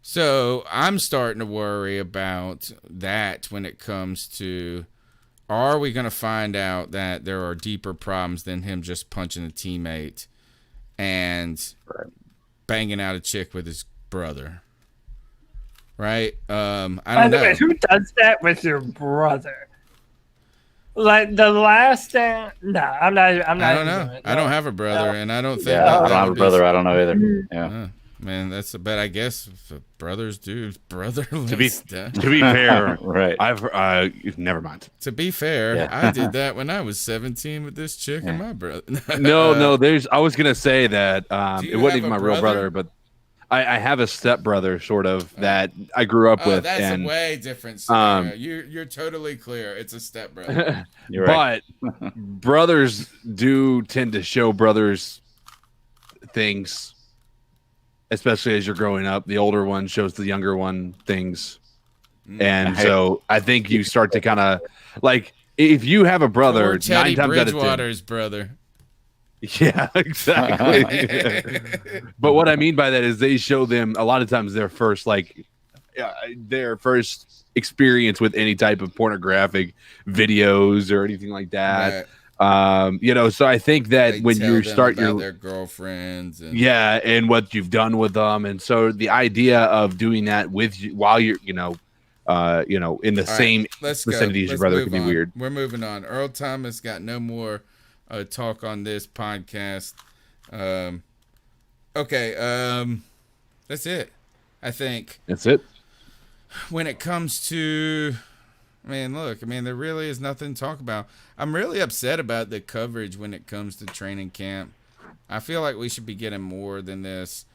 So I'm starting to worry about that when it comes to, are we going to find out that there are deeper problems than him just punching a teammate and banging out a chick with his brother? Right? I don't know. Who does that with your brother? Like the last thing? No, I'm not. I don't know. I don't have a brother, and I don't think. Yeah, I don't have a brother. I don't know either. Yeah. Man, that's a bet. I guess brothers do brotherly To be stuff. fair, Right. I've never mind. To be fair, Yeah. I did that when I was 17 with this chick and my brother. No. I was gonna say that Do you it wasn't have even a my real brother? brother, but I have a stepbrother, sort of, that I grew up with. That's and a way different scenario. You're totally clear. It's a stepbrother. You're right. But brothers do tend to show brothers things, especially as you're growing up. The older one shows the younger one things. And so I think you start to kind of like, if you have a brother, Or Teddy 9 times out of 10. Bridgewater's brother. Yeah, exactly. But what I mean by that is they show them a lot of times their first experience with any type of pornographic videos or anything like that. Right. So I think that They when tell you them start about your their girlfriends. And, and what you've done with them, and so the idea of doing that with you while you're in the same vicinity as your brother could be weird. We're moving on. Earl Thomas got no more talk on this podcast. That's it. I think That's it. when it comes to, there really is nothing to talk about. I'm really upset about the coverage when it comes to training camp. I feel like we should be getting more than this.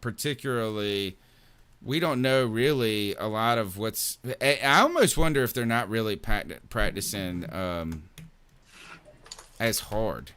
Particularly, we don't know really a lot of what's. I almost wonder if they're not really practicing as hard.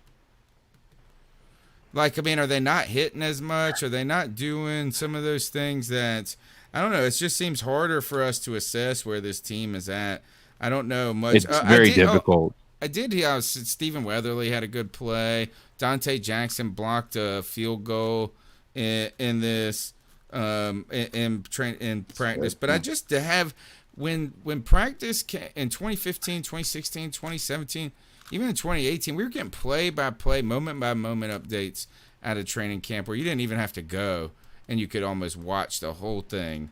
Are they not hitting as much? Are they not doing some of those things that, I don't know, it just seems harder for us to assess where this team is at. I don't know much. It's very difficult. I did hear Stephen Weatherly had a good play. Dante Jackson blocked a field goal in this in practice. But I just to have when practice in 2015, 2016, 2017, even in 2018, we were getting play-by-play, moment-by-moment updates out of training camp where you didn't even have to go, and you could almost watch the whole thing.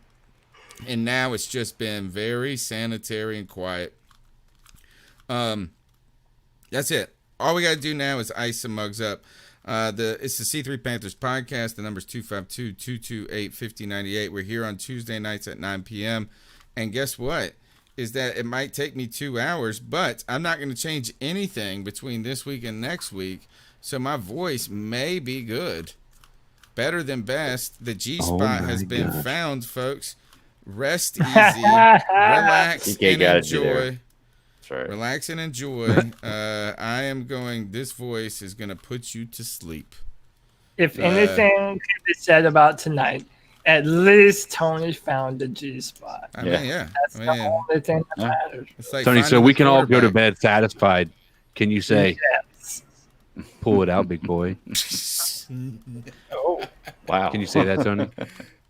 And now it's just been very sanitary and quiet. That's it. All we got to do now is ice some mugs up. It's the C3 Panthers Podcast. The number's 252-228-5098. We're here on Tuesday nights at 9 p.m. And guess what? Is that it might take me 2 hours, but I'm not going to change anything between this week and next week. So my voice may be good. Better than best. The G-spot has been found, folks. Rest easy. Relax and enjoy. Right. Relax and enjoy. This voice is going to put you to sleep. If anything can be said about tonight, at least Tony found the G-spot. That's the only thing that matters. Like Tony, so we can all go to bed satisfied. Can you say, yes. Pull it out, big boy? Oh. Wow. Can you say that, Tony?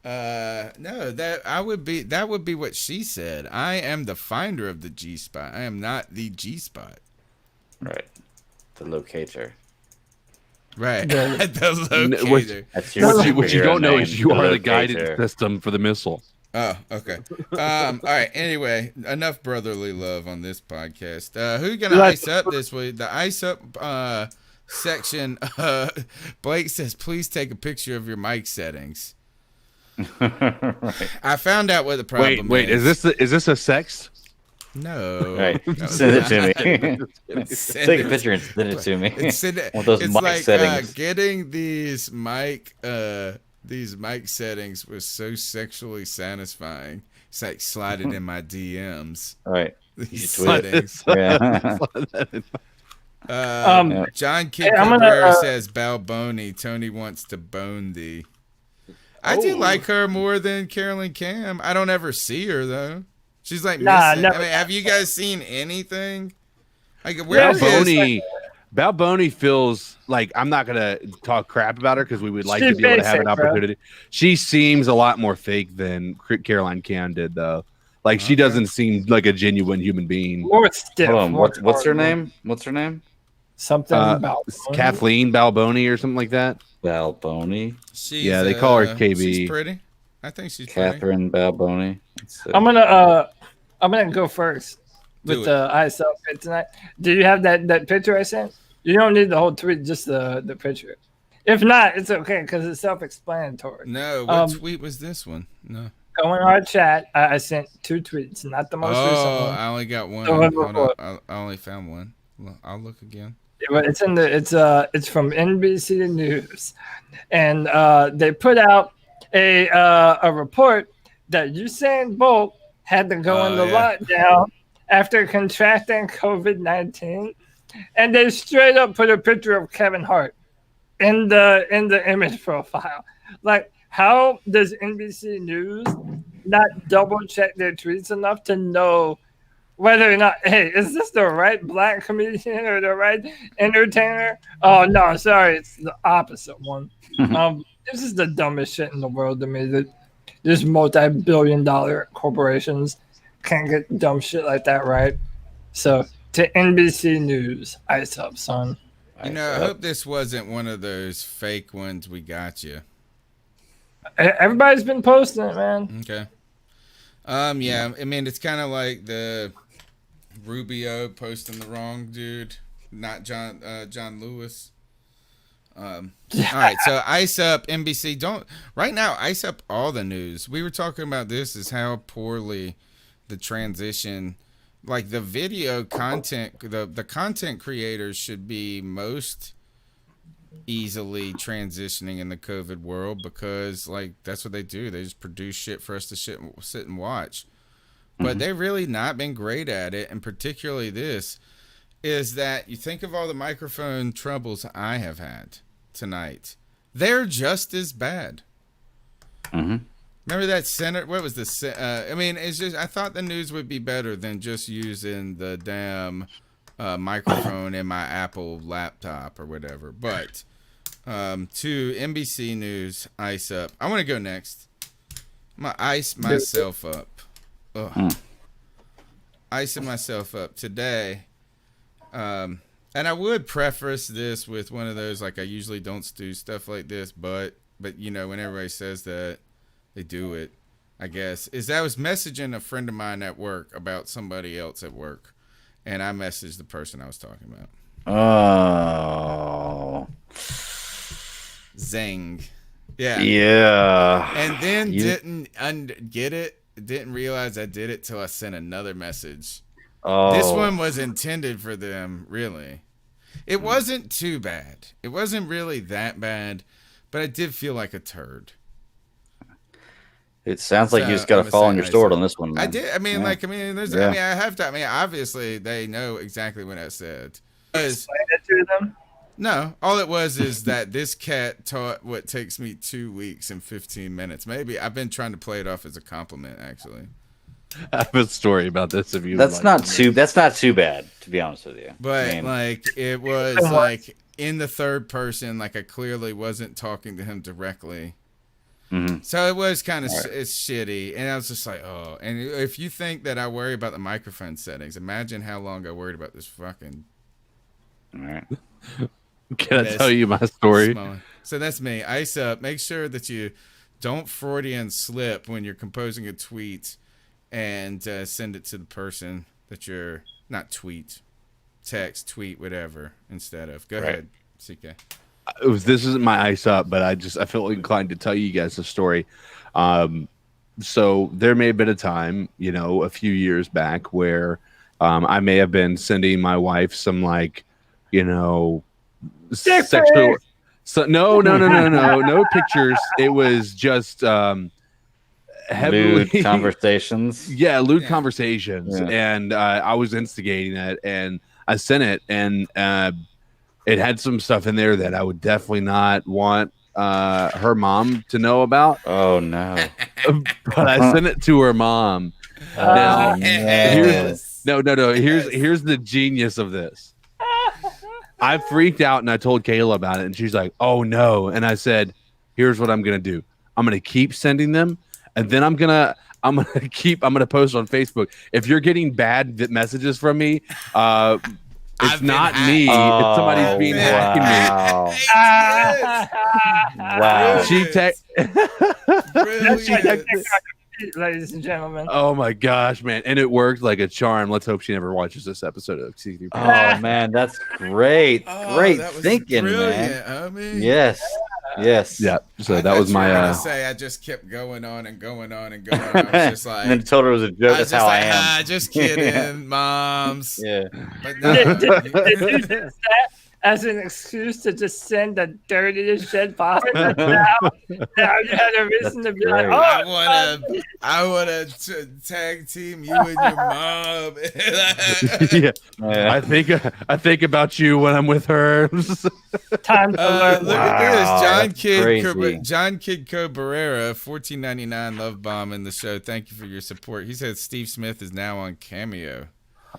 No, that would be what she said. I am the finder of the G-spot. I am not the G-spot. Right. The locator. Right. The locator. What you don't know is you are the guidance system for the missile. Oh, okay. All right. Anyway, enough brotherly love on this podcast. Who you gonna ice up this week? The ice up section. Blake says, "Please take a picture of your mic settings." Right. I found out what the problem is. Wait, is this a sext? No. Right. Send it to me. Take a picture and send it to me. It's mic like settings. getting these mic settings was so sexually satisfying. It's like slide it in my DMs. Right. These settings. Yeah. John Kid Cabrera says Balboni. Tony wants to bone thee. I do like her more than Carolyn Cam. I don't ever see her though. She's like missing. Never. Have you guys seen anything? Like Balboni feels like, I'm not gonna talk crap about her because we would like to be able to have an opportunity. Bro. She seems a lot more fake than Caroline Cam did, though. Like she doesn't seem like a genuine human being. More stiff. Hold on. What's her name? What's her name? Something about Kathleen Balboni or something like that. Balboni. They call her KB. She's pretty. I think she's Catherine Balboni. I'm gonna go first with the ISL fit tonight. Do you have that picture I sent? You don't need the whole tweet, just the picture. If not, it's okay because it's self-explanatory. No, what tweet was this one? No. Go in our chat. I sent 2 tweets, not the most recent one. I only got one. The one Hold before. on. I only found one. Well, I'll look again. It's in the it's from NBC News, and they put out a report that Usain Bolt had to go into lockdown after contracting COVID-19, and they straight up put a picture of Kevin Hart in the image profile. Like, how does NBC News not double check their tweets enough to know whether or not, hey, is this the right black comedian or the right entertainer? Oh no, sorry, it's the opposite one. This is the dumbest shit in the world to me. That there's multi-billion-dollar corporations can't get dumb shit like that right. So to NBC News, ice up, son. I hope this wasn't one of those fake ones. We got you. Everybody's been posting it, man. Okay. Yeah. I mean, it's kind of like the Rubio posting the wrong dude, not John Lewis. All right, so ice up NBC. Right now ice up all the news. We were talking about this is how poorly the transition, like the video content, the content creators should be most easily transitioning in the COVID world, because like that's what they do. They just produce shit for us to sit and watch. But they've really not been great at it, and particularly this is that you think of all the microphone troubles I have had tonight. They're just as bad. Remember that center? What was the? I mean, it's just I thought the news would be better than just using the damn microphone in my Apple laptop or whatever. But to NBC News, ice up. I want to go next. I'm gonna ice myself up. Icing myself up today. And I would preface this with one of those, like, I usually don't do stuff like this, but you know, when everybody says that, they do it, I guess. I was messaging a friend of mine at work about somebody else at work, and I messaged the person I was talking about. Oh. Zing. Yeah. Yeah. And then didn't get it. Didn't realize I did it till I sent another message. Oh. This one was intended for them, really. It wasn't too bad. It wasn't really that bad, but I did feel like a turd. It sounds like you just got to fall on your sword on this one, man. I did. I mean, I have to. I mean, obviously they know exactly what I said. Explain it to them. No, all it was is that this cat taught what takes me 2 weeks and 15 minutes. Maybe I've been trying to play it off as a compliment, actually. I have a story about this. If you that's not too bad, to be honest with you. But I mean, like it was like in the third person, like I clearly wasn't talking to him directly. So it was kind of it's shitty, and I was just like, oh. And if you think that I worry about the microphone settings, imagine how long I worried about this fucking. All right. Can I tell you my story? So that's me. Ice up. Make sure that you don't Freudian slip when you're composing a tweet and send it to the person that you're not text, tweet, whatever instead of. Go ahead, CK. This isn't my ice up, but I feel inclined to tell you guys a story. So there may have been a time, a few years back where I may have been sending my wife some sexual. So no pictures. It was just heavily lewd conversations. Yeah, lewd conversations, and I was instigating it, and I sent it, and it had some stuff in there that I would definitely not want her mom to know about. Oh no! But I sent it to her mom. Now, here's the genius of this. I freaked out and I told Kayla about it, and she's like, "Oh no!" And I said, "Here's what I'm gonna do. I'm gonna keep sending them, and then I'm gonna post on Facebook. If you're getting bad messages from me, it's not me. It's somebody's being hacking me." Wow. She ladies and gentlemen. Oh my gosh, man! And it worked like a charm. Let's hope she never watches this episode of C3. Oh man, that's great. Great that was thinking, brilliant, man. homie. Yes. Yes. Yeah. So I that thought was you were my. gonna say I just kept going on and going on and going on. I was just like, and then told her it was a joke. I was That's just how like, I am. just kidding, moms. Yeah. But no, Did you use that as an excuse to just send the dirtiest shit behind now you had a reason to be like, great. oh, I wanna tag team you and your mom. Yeah. Yeah. I think about you when I'm with her. time to learn. Look at this, Crazy. John Kidco Barrera, $14.99 love bomb in the show. Thank you for your support. He said Steve Smith is now on Cameo.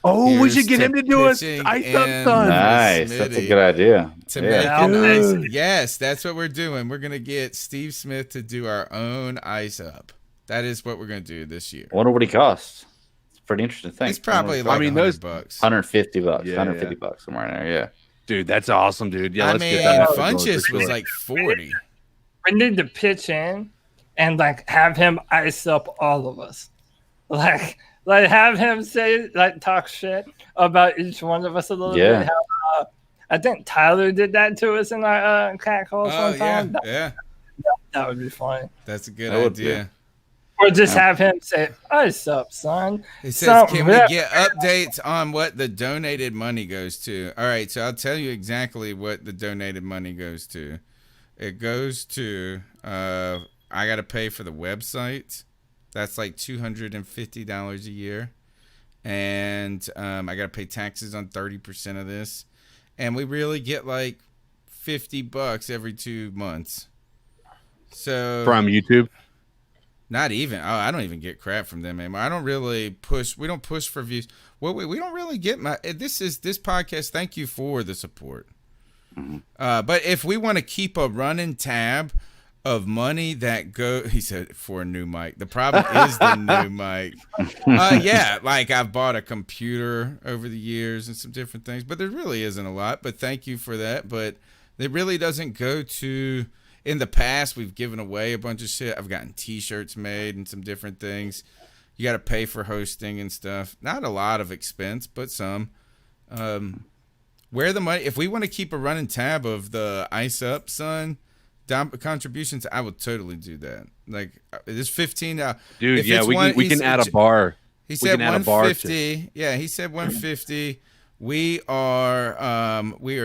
Oh, we Here's should get to him to do us pitching Ice Up and Son. Nice. That's a Smitty. good idea. To Yeah. make an Dude. ice. Yes, that's what we're doing. We're gonna get Steve Smith to do our own ice up. That is what we're gonna do this year. I wonder what he costs. It's a pretty interesting thing. It's probably like $100 bucks. $150. Yeah, 150 bucks somewhere in there. Yeah. Dude, that's awesome, dude. Yeah, I let's mean, get that. Funches was like 40. We need to pitch in and like have him ice up all of us. Like have him say talk shit about each one of us a little Yeah. bit. How, I think Tyler did that to us in our cat calls Oh one time. yeah. That would be funny. That's a good That would be. idea. Or just have him say, "Ice up, son." It says, Something can we that- get updates on what the donated money goes to? All right, so I'll tell you exactly what the donated money goes to. It goes to, I got to pay for the website. That's like $250 a year. And I got to pay taxes on 30% of this. And we really get like $50 every 2 months. So From YouTube. not even. Oh, I don't even get crap from them anymore. I don't really push. We don't push for views. Well, we don't really get this podcast. Thank you for the support. But if we want to keep a running tab of money that he said for a new mic. The problem is the new mic. Yeah, like I've bought a computer over the years and some different things, but there really isn't a lot. But thank you for that. But it really doesn't go to. In the past, we've given away a bunch of shit. I've gotten T-shirts made and some different things. You got to pay for hosting and stuff. Not a lot of expense, but some. Where the money? If we want to keep a running tab of the Ice Up Son contributions, I would totally do that. Like this $15. Dude, if yeah, it's we can add a bar. He We said can add a bar 150. Yeah, he said 150. We are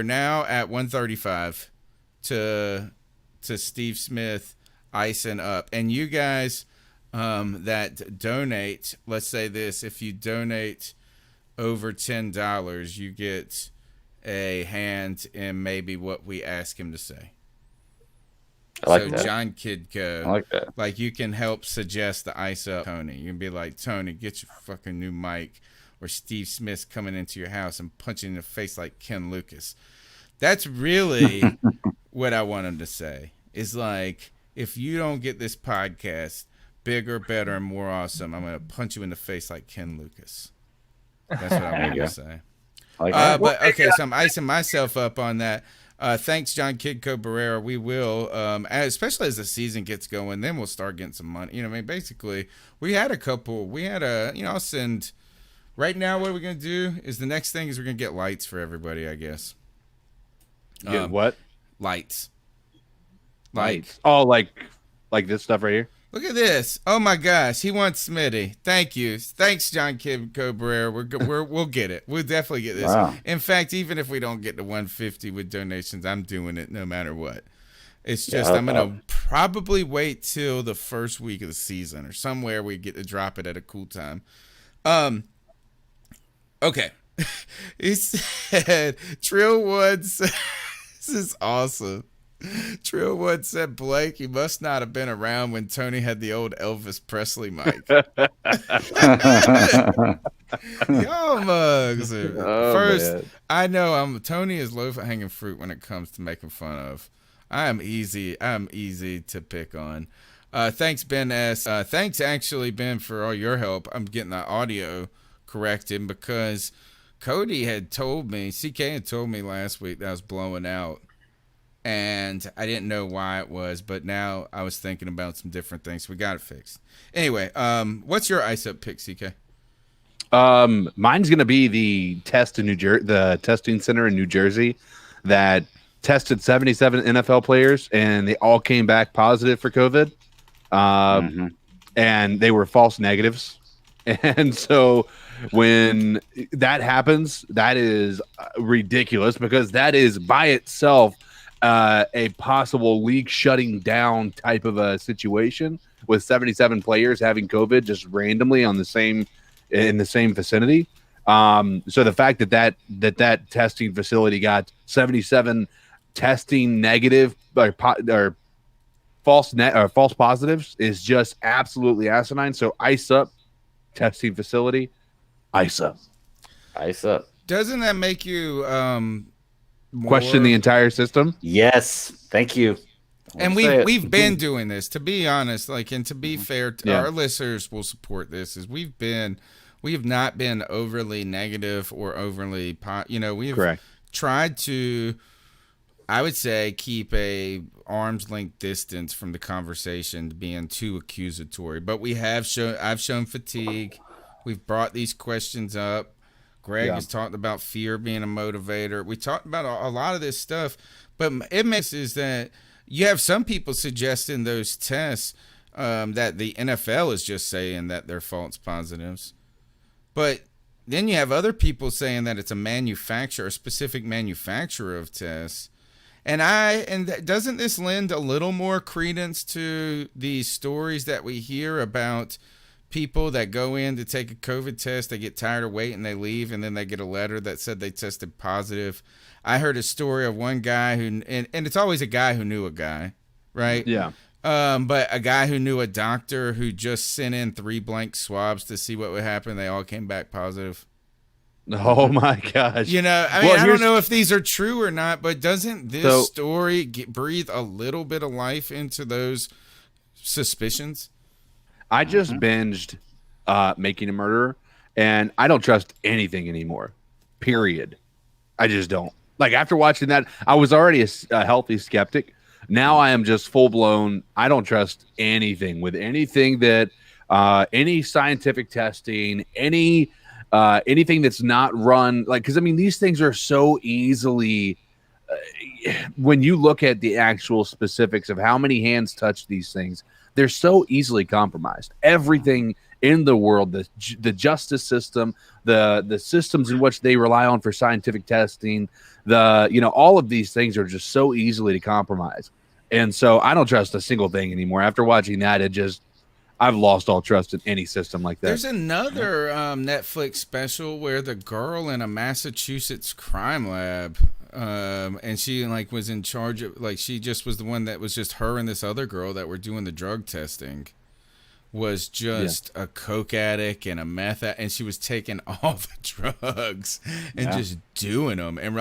now at 135 to Steve Smith icing up. And you guys that donate, let's say this, if you donate over $10, you get a hand in maybe what we ask him to say. I like so that. John Kidco, I like that. Like you can help suggest the ice up Tony. You can be like, Tony, get your fucking new mic, or Steve Smith's coming into your house and punching in the face like Ken Lucas. That's really what I want him to say. Is like, if you don't get this podcast bigger, better, and more awesome, I'm gonna punch you in the face like Ken Lucas. That's what I want him to say. I like that. But okay, so I'm icing myself up on that. Thanks, John Kidco Barrera. We will, especially as the season gets going, then we'll start getting some money. You know, I mean, basically, I'll send. Right now, what we're gonna do is the next thing is we're gonna get lights for everybody. I guess. Get what? Lights. Lights. Oh, like this stuff right here. Look at this. Oh my gosh, he wants Smitty. Thank you. Thanks, John Kidco Barrera. We'll get it. We'll definitely get this. Wow. In fact, even if we don't get to 150 with donations, I'm doing it no matter what. It's just I'm gonna probably wait till the first week of the season or somewhere we get to drop it at a cool time. Okay. He said Trill Woods. This is awesome. Trill Wood said, Blake, you must not have been around when Tony had the old Elvis Presley mic. Y'all mugs. First, man. I know Tony is low-hanging fruit when it comes to making fun of. I'm easy to pick on. Thanks, Ben S. Thanks, actually, Ben, for all your help. I'm getting the audio corrected because Cody had told me, CK had told me last week that I was blowing out. and I didn't know why it was, but now I was thinking about some different things. We got it fixed. Anyway, what's your ice up pick, CK? Mine's gonna be the the testing center in New Jersey that tested 77 NFL players, and they all came back positive for COVID. And they were false negatives. And so when that happens, that is ridiculous, because that is by itself a possible league shutting down type of a situation, with 77 players having COVID just randomly in the same vicinity. So the fact that testing facility got 77 testing negative or false positives is just absolutely asinine. So ice up testing facility, ice up. Doesn't that make you question the entire system? Yes, thank you. And we've been doing this, to be honest, and to be fair, our listeners will support this. We have not been overly negative or overly, we've tried to, I would say, keep a arm's length distance from the conversation, being too accusatory. But I've shown fatigue. We've brought these questions up. Greg has talked about fear being a motivator. We talked about a lot of this stuff, but it makes is that you have some people suggesting those tests that the NFL is just saying that they're false positives. But then you have other people saying that it's a specific manufacturer of tests. And doesn't this lend a little more credence to these stories that we hear about people that go in to take a COVID test, they get tired of waiting, they leave, and then they get a letter that said they tested positive? I heard a story of one guy and it's always a guy who knew a guy, right? Yeah. But a guy who knew a doctor who just sent in 3 blank swabs to see what would happen. They all came back positive. Oh my gosh. I don't know if these are true or not, but doesn't this story breathe a little bit of life into those suspicions? I just binged Making a Murderer, and I don't trust anything anymore. Period. I just don't. After watching that, I was already a healthy skeptic. Now I am just full blown. I don't trust anything with anything that any scientific testing, anything that's not run because these things are so easily when you look at the actual specifics of how many hands touch these things, they're so easily compromised. Everything in the world, the justice system, the systems in which they rely on for scientific testing, all of these things are just so easily to compromise. And so I don't trust a single thing anymore. After watching that, I've lost all trust in any system like that. There's another Netflix special where the girl in a Massachusetts crime lab, and she was in charge of she just was the one that was just her and this other girl that were doing the drug testing, was just a coke addict and a meth addict, and she was taking all the drugs and just doing them, and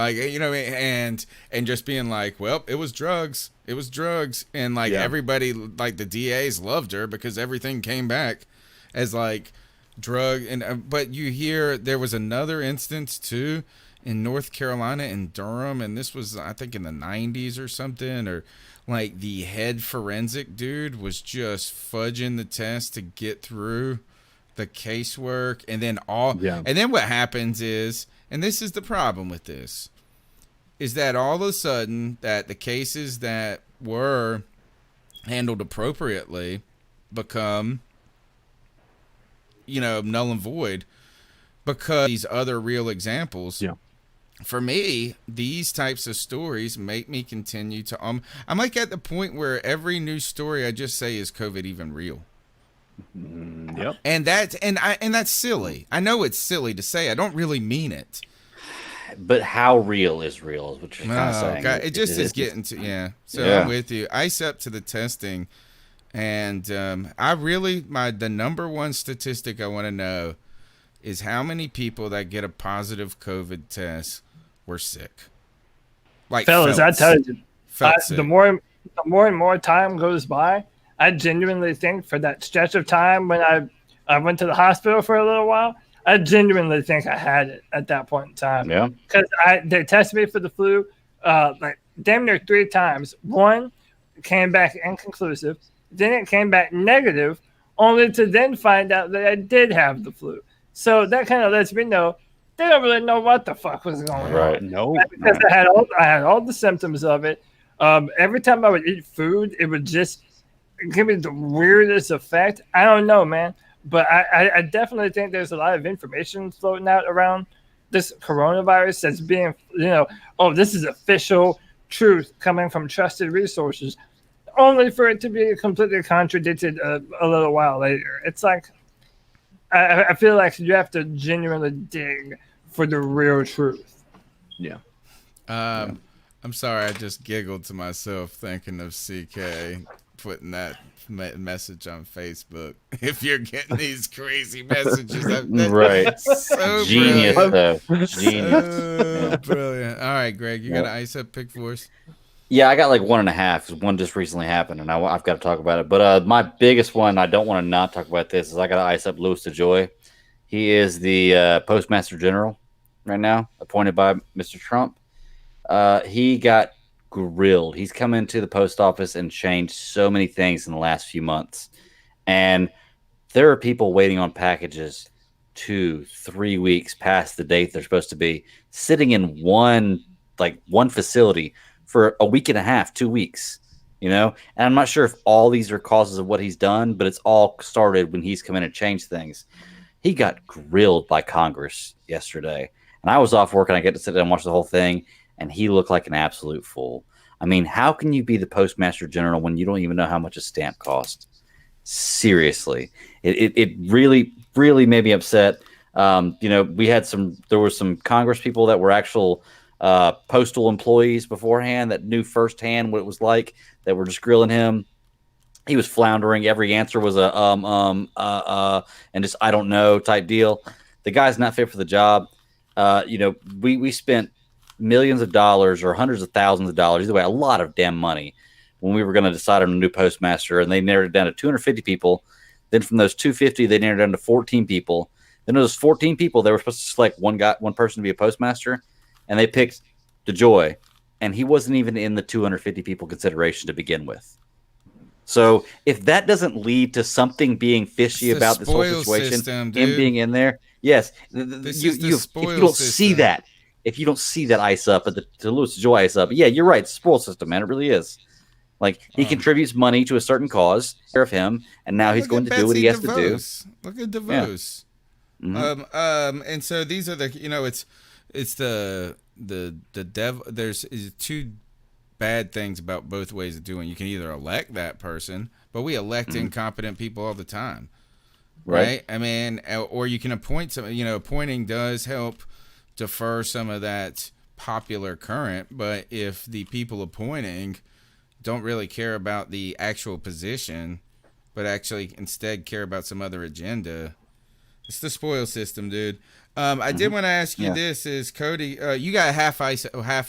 and just being well, it was drugs, and everybody, the DAs loved her because everything came back as drug. And but you hear there was another instance too in North Carolina in Durham, and this was I think in the 90s or something, or the head forensic dude was just fudging the test to get through the casework, and then and then what happens is, and this is the problem with this, is that all of a sudden that the cases that were handled appropriately become null and void because these other real examples. For me, these types of stories make me continue to I'm at the point where every news story I just say, is COVID even real? Yep. And that's silly. I know it's silly to say. I don't really mean it. But how real is what you're kind of saying. God, it just is getting to I'm with you. Ice up to the testing, and the number one statistic I want to know is how many people that get a positive COVID test were sick. Fellas, I tell you, the more and more time goes by, I genuinely think for that stretch of time when I went to the hospital for a little while, I genuinely think I had it at that point in time. Yeah. Because they tested me for the flu damn near 3 times. One came back inconclusive, then it came back negative, only to then find out that I did have the flu. So that kind of lets me know they don't really know what the fuck was going on. No, Because I had all the symptoms of it. Every time I would eat food, it would just give me the weirdest effect. I don't know, man. But I definitely think there's a lot of information floating out around this coronavirus that's being, this is official truth coming from trusted resources, only for it to be completely contradicted a little while later. It's like, I feel like you have to genuinely dig for the real truth. Yeah. I'm sorry, I just giggled to myself thinking of CK putting that message on Facebook. If you're getting these crazy messages, Right? So Genius, brilliant. though. Genius. So brilliant. All right, Greg, you got an ice up pick for us? Yeah, I got like 1.5 because one just recently happened, and I've got to talk about it. But my biggest one, I don't want to not talk about this, is I got to ice up Louis DeJoy. He is the Postmaster General right now, appointed by Mr. Trump. He got grilled. He's come into the post office and changed so many things in the last few months. And there are people waiting on packages 2-3 weeks past the date they're supposed to be, sitting in one facility for a week and a half, 2 weeks, and I'm not sure if all these are causes of what he's done, but it's all started when he's come in and changed things. He got grilled by Congress yesterday, and I was off work and I get to sit down and watch the whole thing, and he looked like an absolute fool. I mean, how can you be the Postmaster General when you don't even know how much a stamp costs? Seriously, it really, really made me upset. There were some Congress people that were actual postal employees beforehand that knew firsthand what it was like, that were just grilling him. He was floundering. Every answer was and just I don't know type deal. The guy's not fit for the job. We spent millions of dollars or hundreds of thousands of dollars, either way, a lot of damn money, when we were going to decide on a new postmaster, and they narrowed it down to 250 people. Then from those 250, they narrowed it down to 14 people. Then those 14 people, they were supposed to select one person to be a postmaster, and they picked DeJoy, and he wasn't even in the 250 people consideration to begin with. So if that doesn't lead to something being fishy about this whole situation, him being in there, yes, if you don't see that, ice up at to Louis DeJoy ice up, yeah, you're right, it's a spoil system, man, it really is. Like, he contributes money to a certain cause, care of him, and now he's going to do what he has to do. Look at DeVos. Yeah. And so these are the, it's the devil. There's two bad things about both ways of doing. You can either elect that person, but we elect incompetent people all the time, right? I mean, or you can appoint some. Appointing does help defer some of that popular current, but if the people appointing don't really care about the actual position, but actually instead care about some other agenda, it's the spoil system, dude. I did want to ask you this: is Cody? You got half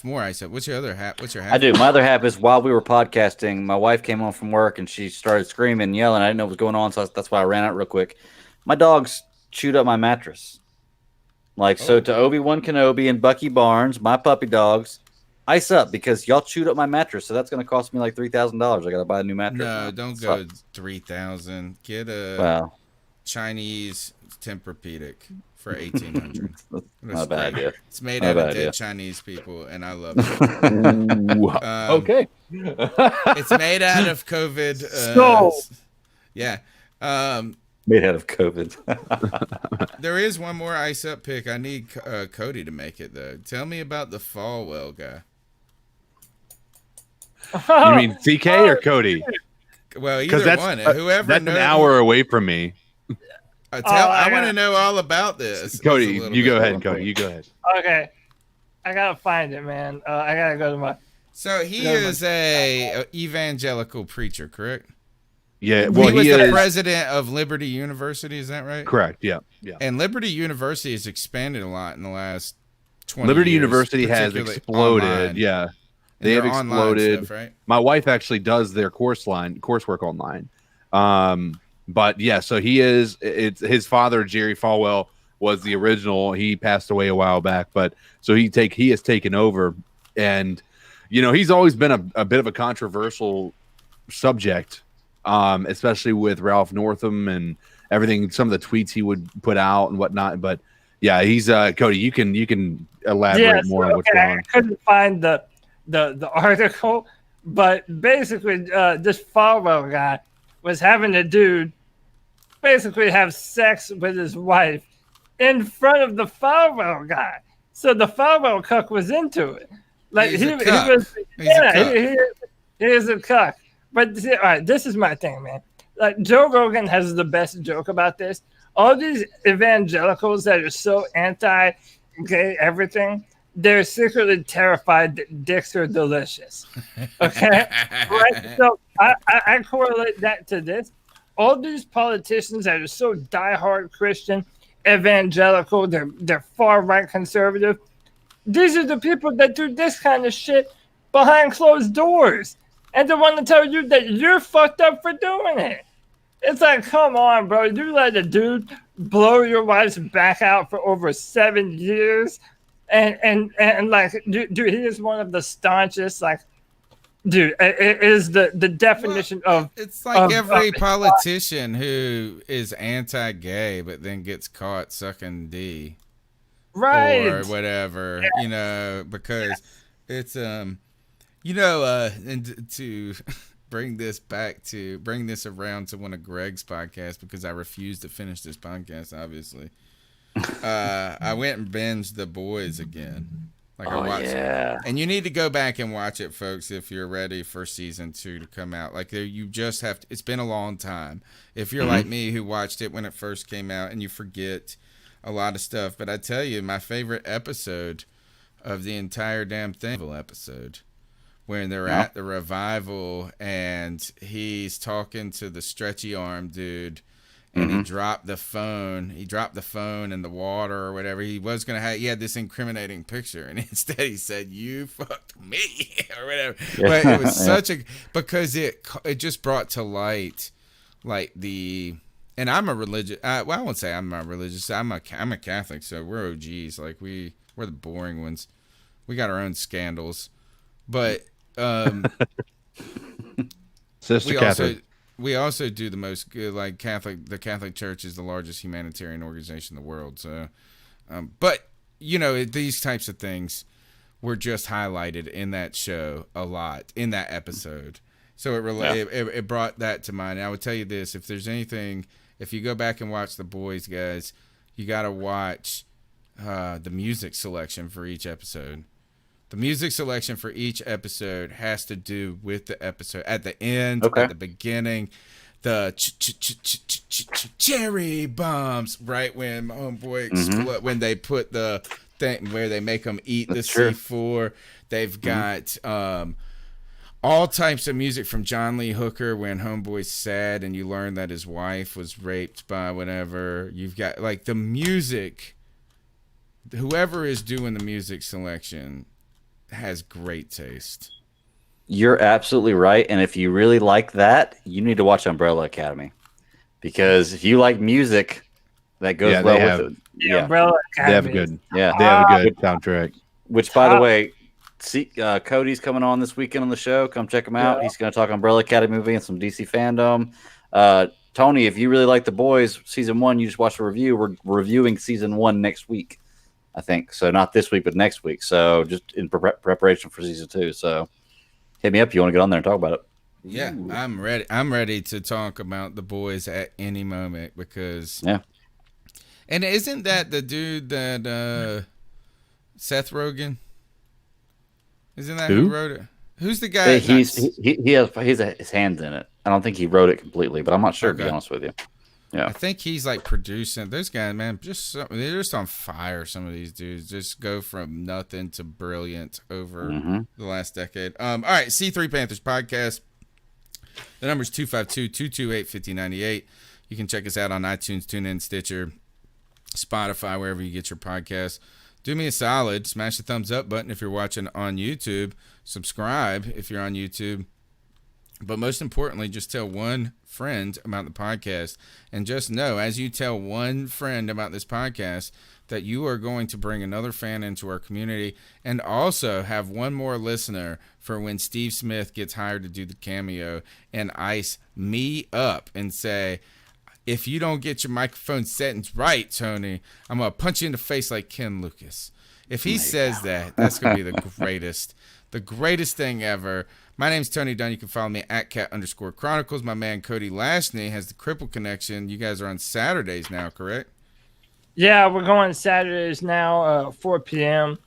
more ice up. What's your other half? What's your half? I do. My other half is, while we were podcasting, my wife came home from work and she started screaming and yelling. I didn't know what was going on, so that's why I ran out real quick. My dogs chewed up my mattress. So to Obi-Wan Kenobi and Bucky Barnes, my puppy dogs, ice up, because y'all chewed up my mattress. So that's going to cost me like $3,000. I got to buy a new mattress. No, don't go $3,000. Get a Chinese Tempur-Pedic for $1,800. Not a bad idea. It's made out of dead Chinese people, and I love it. Okay. It's made out of COVID. Yeah. Made out of COVID. There is one more ice up pick. I need Cody to make it, though. Tell me about the Falwell guy. You mean CK or Cody? Well, either one. Whoever that's an hour away from me. I want to know all about this. Cody, you go ahead. Cody, you go ahead. Okay. I got to find it, man. I got to go to my... So he is a evangelical preacher, correct? Yeah, well, he was the president of Liberty University, is that right? Correct, yeah. And Liberty University has expanded a lot in the last 20 Liberty years. University has exploded, online. yeah. They have exploded. Stuff, right? My wife actually does their coursework online. But yeah, so it's his father, Jerry Falwell, was the original. He passed away a while back, but so he has taken over, and he's always been a bit of a controversial subject, especially with Ralph Northam and everything, some of the tweets he would put out and whatnot. But yeah, he's Cody. You can elaborate more on what's going on. I couldn't find the article, but basically, this Falwell guy was having a dude basically have sex with his wife in front of the Falwell guy. So the Falwell cuck was into it. Like he was, he is a cuck. But all right, this is my thing, man. Like Joe Rogan has the best joke about this. All these evangelicals that are so anti-gay everything, they're secretly terrified that dicks are delicious. Okay, right? So I correlate that to this. All these politicians that are so diehard Christian, evangelical, they're far right conservative. These are the people that do this kind of shit behind closed doors, and they want to tell you that you're fucked up for doing it. It's like, come on, bro. You let a dude blow your wife's back out for over 7 years, and like, dude, he is one of the staunchest, like, dude, it is the definition of. It's like every politician who is anti-gay but then gets caught sucking D, right, or whatever, because it's and to bring this around to one of Greg's podcasts, because I refuse to finish this podcast, obviously. I went and binged The Boys again. Like I watched it. And you need to go back and watch it, folks, if you're ready for season 2 to come out. Like you just have to, it's been a long time. If you're like me, who watched it when it first came out, and you forget a lot of stuff. But I tell you, my favorite episode of the entire damn thing, episode, when they're at the revival and he's talking to the stretchy arm dude, and he dropped the phone. He dropped the phone in the water or whatever. He was going to have, he had this incriminating picture, and instead he said, "You fucked me," or whatever. But it was because it just brought to light, like and I'm a religious, I won't say I'm not religious. I'm a Catholic, so we're OGs. Like we're the boring ones. We got our own scandals, but Sister Catholic. We also do the most good, like the Catholic Church is the largest humanitarian organization in the world. So, but these types of things were just highlighted in that show a lot, in that episode. So it brought that to mind. And I would tell you this: if there's anything, if you go back and watch The Boys, guys, you got to watch the music selection for each episode. The music selection for each episode has to do with the episode. At the end, at the beginning, the cherry bombs, right when homeboy when they put the thing where they make them eat the C4. They've got all types of music from John Lee Hooker when homeboy's sad and you learn that his wife was raped by whatever. You've got like the music. Whoever is doing the music selection has great taste. You're absolutely right, and if you really like that, you need to watch Umbrella Academy, because if you like music, that goes well with it. Umbrella Academy. They have a good soundtrack. Which, by the way, Cody's coming on this weekend on the show. Come check him out. He's going to talk Umbrella Academy movie and some DC fandom. Tony, if you really like The Boys season 1, you just watch the review. We're reviewing season 1 next week, I think. So not this week, but next week. So just in preparation for season 2. So hit me up if you want to get on there and talk about it. Yeah, I'm ready. I'm ready to talk about The Boys at any moment, because And isn't that the dude that Seth Rogen? Isn't that who wrote it? Who's the guy? He has his hands in it. I don't think he wrote it completely, but I'm not sure, to be honest with you. Yeah, I think he's like producing. Those guys, man, they're just on fire. Some of these dudes just go from nothing to brilliant over the last decade. All right, C3 Panthers Podcast. The number's 252-228-5098. You can check us out on iTunes, TuneIn, Stitcher, Spotify, wherever you get your podcasts. Do me a solid, smash the thumbs up button if you're watching on YouTube. Subscribe if you're on YouTube. But most importantly, just tell one friend about the podcast. And just know, as you tell one friend about this podcast, that you are going to bring another fan into our community and also have one more listener for when Steve Smith gets hired to do the cameo and ice me up and say, if you don't get your microphone settings right, Tony, I'm going to punch you in the face like Ken Lucas. If he says that, that's going to be the greatest thing ever. My name's Tony Dunn. You can follow me at cat_chronicles. My man Cody Lashney has the Cripple Connection. You guys are on Saturdays now, correct? Yeah, we're going Saturdays now, 4 p.m.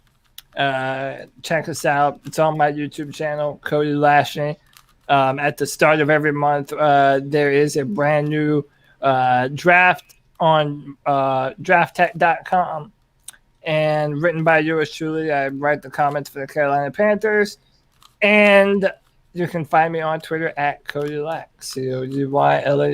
Check us out. It's on my YouTube channel, Cody Lashney. At the start of every month, there is a brand new draft on drafttech.com. And written by yours truly. I write the comments for the Carolina Panthers. And you can find me on Twitter at CodyLac, CodyLac.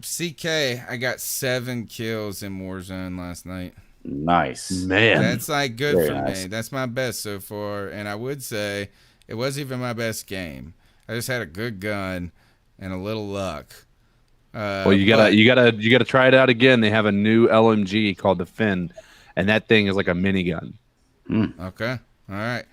CK, I got 7 kills in Warzone last night. Nice. Man. That's like good Very for nice. me. That's my best so far. And I would say it wasn't even my best game. I just had a good gun and a little luck. Well, you gotta try it out again. They have a new LMG called the Finn, and that thing is like a minigun. Okay. All right.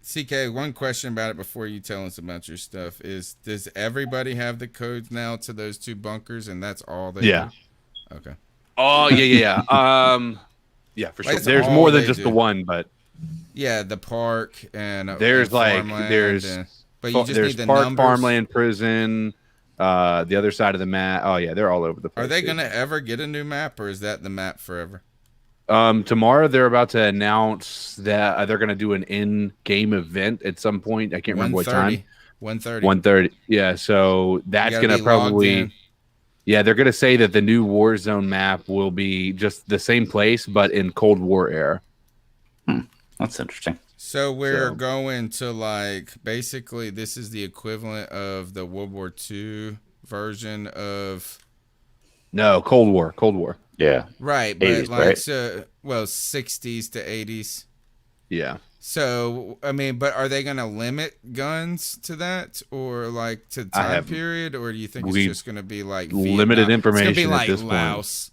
CK, one question about it before you tell us about your stuff is, does everybody have the codes now to those 2 bunkers, and that's all they do? Okay. Oh, yeah. Yeah, for sure. That's There's all more than they just do. the one, but yeah, the park and there's and like farmland there's but you just there's need the park, numbers. farmland, prison, the other side of the map. Oh yeah, they're all over the place. Are they dude. gonna ever get a new map, or is that the map forever? Tomorrow they're about to announce that they're gonna do an in-game event at some point. I can't remember what time. 1:30. 1:30. Yeah, so that's gotta gonna be logged probably. in. Yeah, they're gonna say that the new Warzone map will be just the same place, but in Cold War era. That's interesting. So we're going to, like, basically this is the equivalent of the World War II version of. No, Cold War. Cold War. Yeah. Right, but 80s, like right? so, well, 60s to 80s. Yeah. So I mean, but are they going to limit guns to that, or like to time period, or do you think it's just going to be like limited Vietnam? information It's gonna be at like this point. Laos.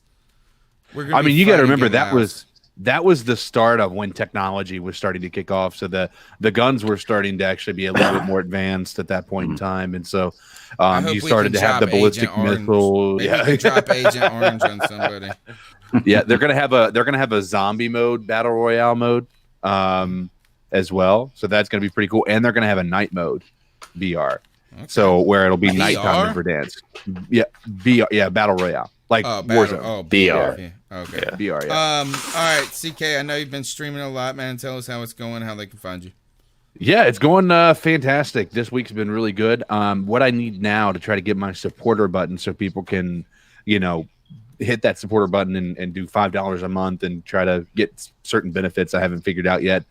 I mean, you got to remember that was the start of when technology was starting to kick off. So the guns were starting to actually be a little bit more advanced at that point in time, and so you started to have the ballistic missile. Maybe we can drop Agent Orange on somebody. Yeah, they're gonna have a zombie mode, battle royale mode, as well. So that's gonna be pretty cool, and they're gonna have a night mode, VR. Okay. So where it'll be nighttime for dance. Yeah, VR. Yeah, battle royale. Like Warzone. Oh, VR. Yeah. Okay. Yeah. VR, yeah. All right, CK, I know you've been streaming a lot, man. Tell us how it's going, how they can find you. Yeah, it's going fantastic. This week's been really good. What I need now to try to get my supporter button so people can, hit that supporter button and do $5 a month and try to get certain benefits I haven't figured out yet.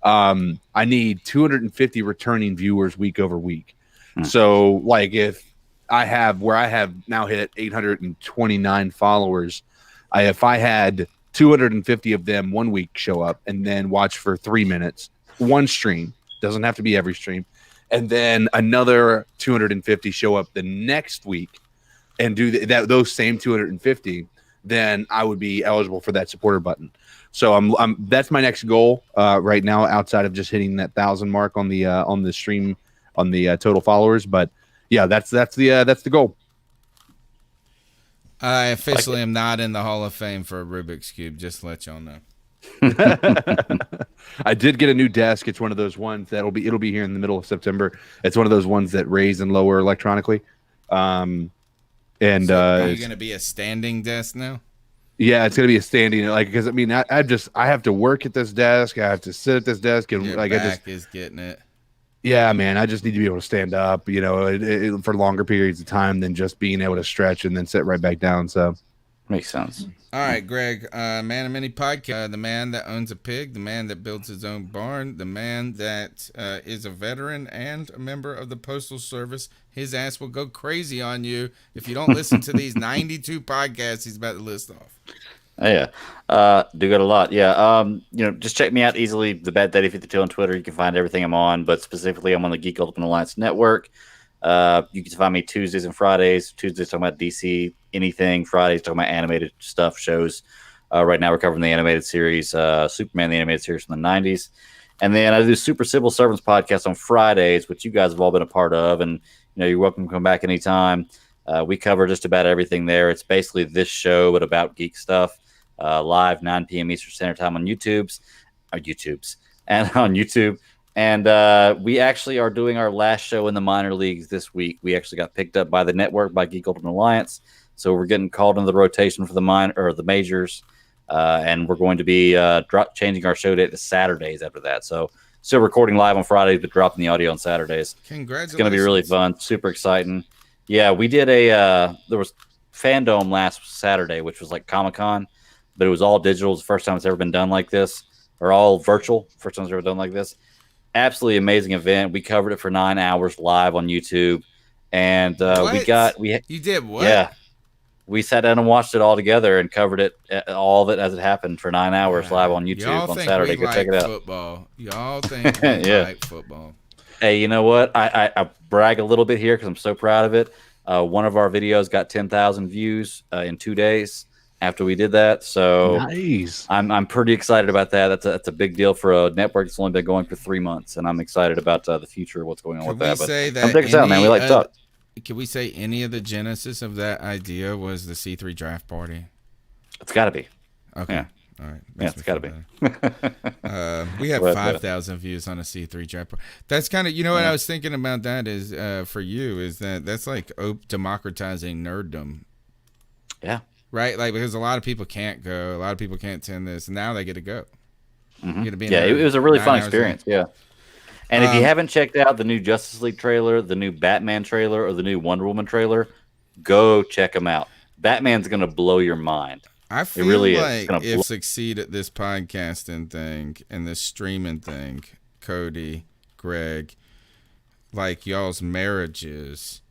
I need 250 returning viewers week over week. So, like, if I have now hit 829 followers, if I had 250 of them one week show up and then watch for 3 minutes, one stream, doesn't have to be every stream, and then another 250 show up the next week and do those same 250, then I would be eligible for that supporter button. So that's my next goal right now, outside of just hitting that 1,000 mark on the stream on the total followers. But yeah, that's the goal. I officially am not in the Hall of Fame for a Rubik's Cube, just to let y'all know. I did get a new desk. It's one of those ones it'll be here in the middle of September. It's one of those ones that raise and lower electronically. And so are you going to be a standing desk now? Yeah, it's going to be a standing, because I mean, I have to work at this desk. I have to sit at this desk, and Your back is getting it. Yeah, man, I just need to be able to stand up, for longer periods of time than just being able to stretch and then sit right back down. So makes sense. All right, Greg, Man of Many Podcast, the man that owns a pig, the man that builds his own barn, the man that is a veteran and a member of the Postal Service. His ass will go crazy on you if you don't listen to these 92 podcasts he's about to list off. Yeah. Do good a lot. Yeah. Just check me out easily. The Bad Daddy 52 on Twitter. You can find everything I'm on, but specifically I'm on the Geek Ultimate Alliance Network. You can find me Tuesdays and Fridays. Tuesdays talking about DC anything. Fridays talking about animated stuff, shows. Right now we're covering the animated series, Superman, the animated series from the 90s. And then I do Super Civil Servants podcast on Fridays, which you guys have all been a part of. And, you're welcome to come back anytime. We cover just about everything there. It's basically this show, but about geek stuff. Live 9 p.m. Eastern Standard Time on YouTube's and on YouTube. And we actually are doing our last show in the minor leagues this week. We actually got picked up by the network, by Geek Ultimate Alliance. So we're getting called into the rotation for the majors. And we're going to be changing our show date to Saturdays after that. So still recording live on Fridays, but dropping the audio on Saturdays. Congratulations. It's going to be really fun. Super exciting. Yeah, we did there was Fandom last Saturday, which was like Comic-Con, but it was all digital. It was the first time it's ever been done like this, or all virtual. First time it's ever done like this. Absolutely amazing event. We covered it for 9 hours live on YouTube. And you did what? Yeah. We sat down and watched it all together and covered it, all of it as it happened for 9 hours live on YouTube on Saturday. Go check it out. Football. Y'all think we like football. Hey, you know what? I brag a little bit here because I'm so proud of it. One of our videos got 10,000 views in 2 days after we did that. So nice. I'm pretty excited about that. That's a big deal for a network that's only been going for 3 months, and I'm excited about the future of what's going on with that. But come check us out, man. We like to talk. Can we say any of the genesis of that idea was the C3 draft party? It's got to be. Okay. Yeah. All right. Yeah, it's got to be. We have 5,000 views on a C3 draft party. That's kind of, what I was thinking about that is for you is that's like democratizing nerddom. Yeah. Right? Like, because a lot of people can't go. A lot of people can't attend this. And now they get to go. Mm-hmm. Get to be it was a really fun experience. Yeah. And if you haven't checked out the new Justice League trailer, the new Batman trailer, or the new Wonder Woman trailer, go check them out. Batman's going to blow your mind. I feel like if succeed at this podcasting thing and this streaming thing, Cody, Greg, like y'all's marriages,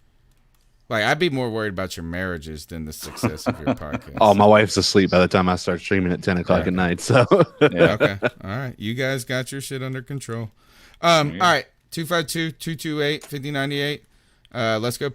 like I'd be more worried about your marriages than the success of your podcast. Oh, my wife's asleep by the time I start streaming at 10 o'clock at night. So okay. All right. You guys got your shit under control. All right, 252-228-5098. Let's go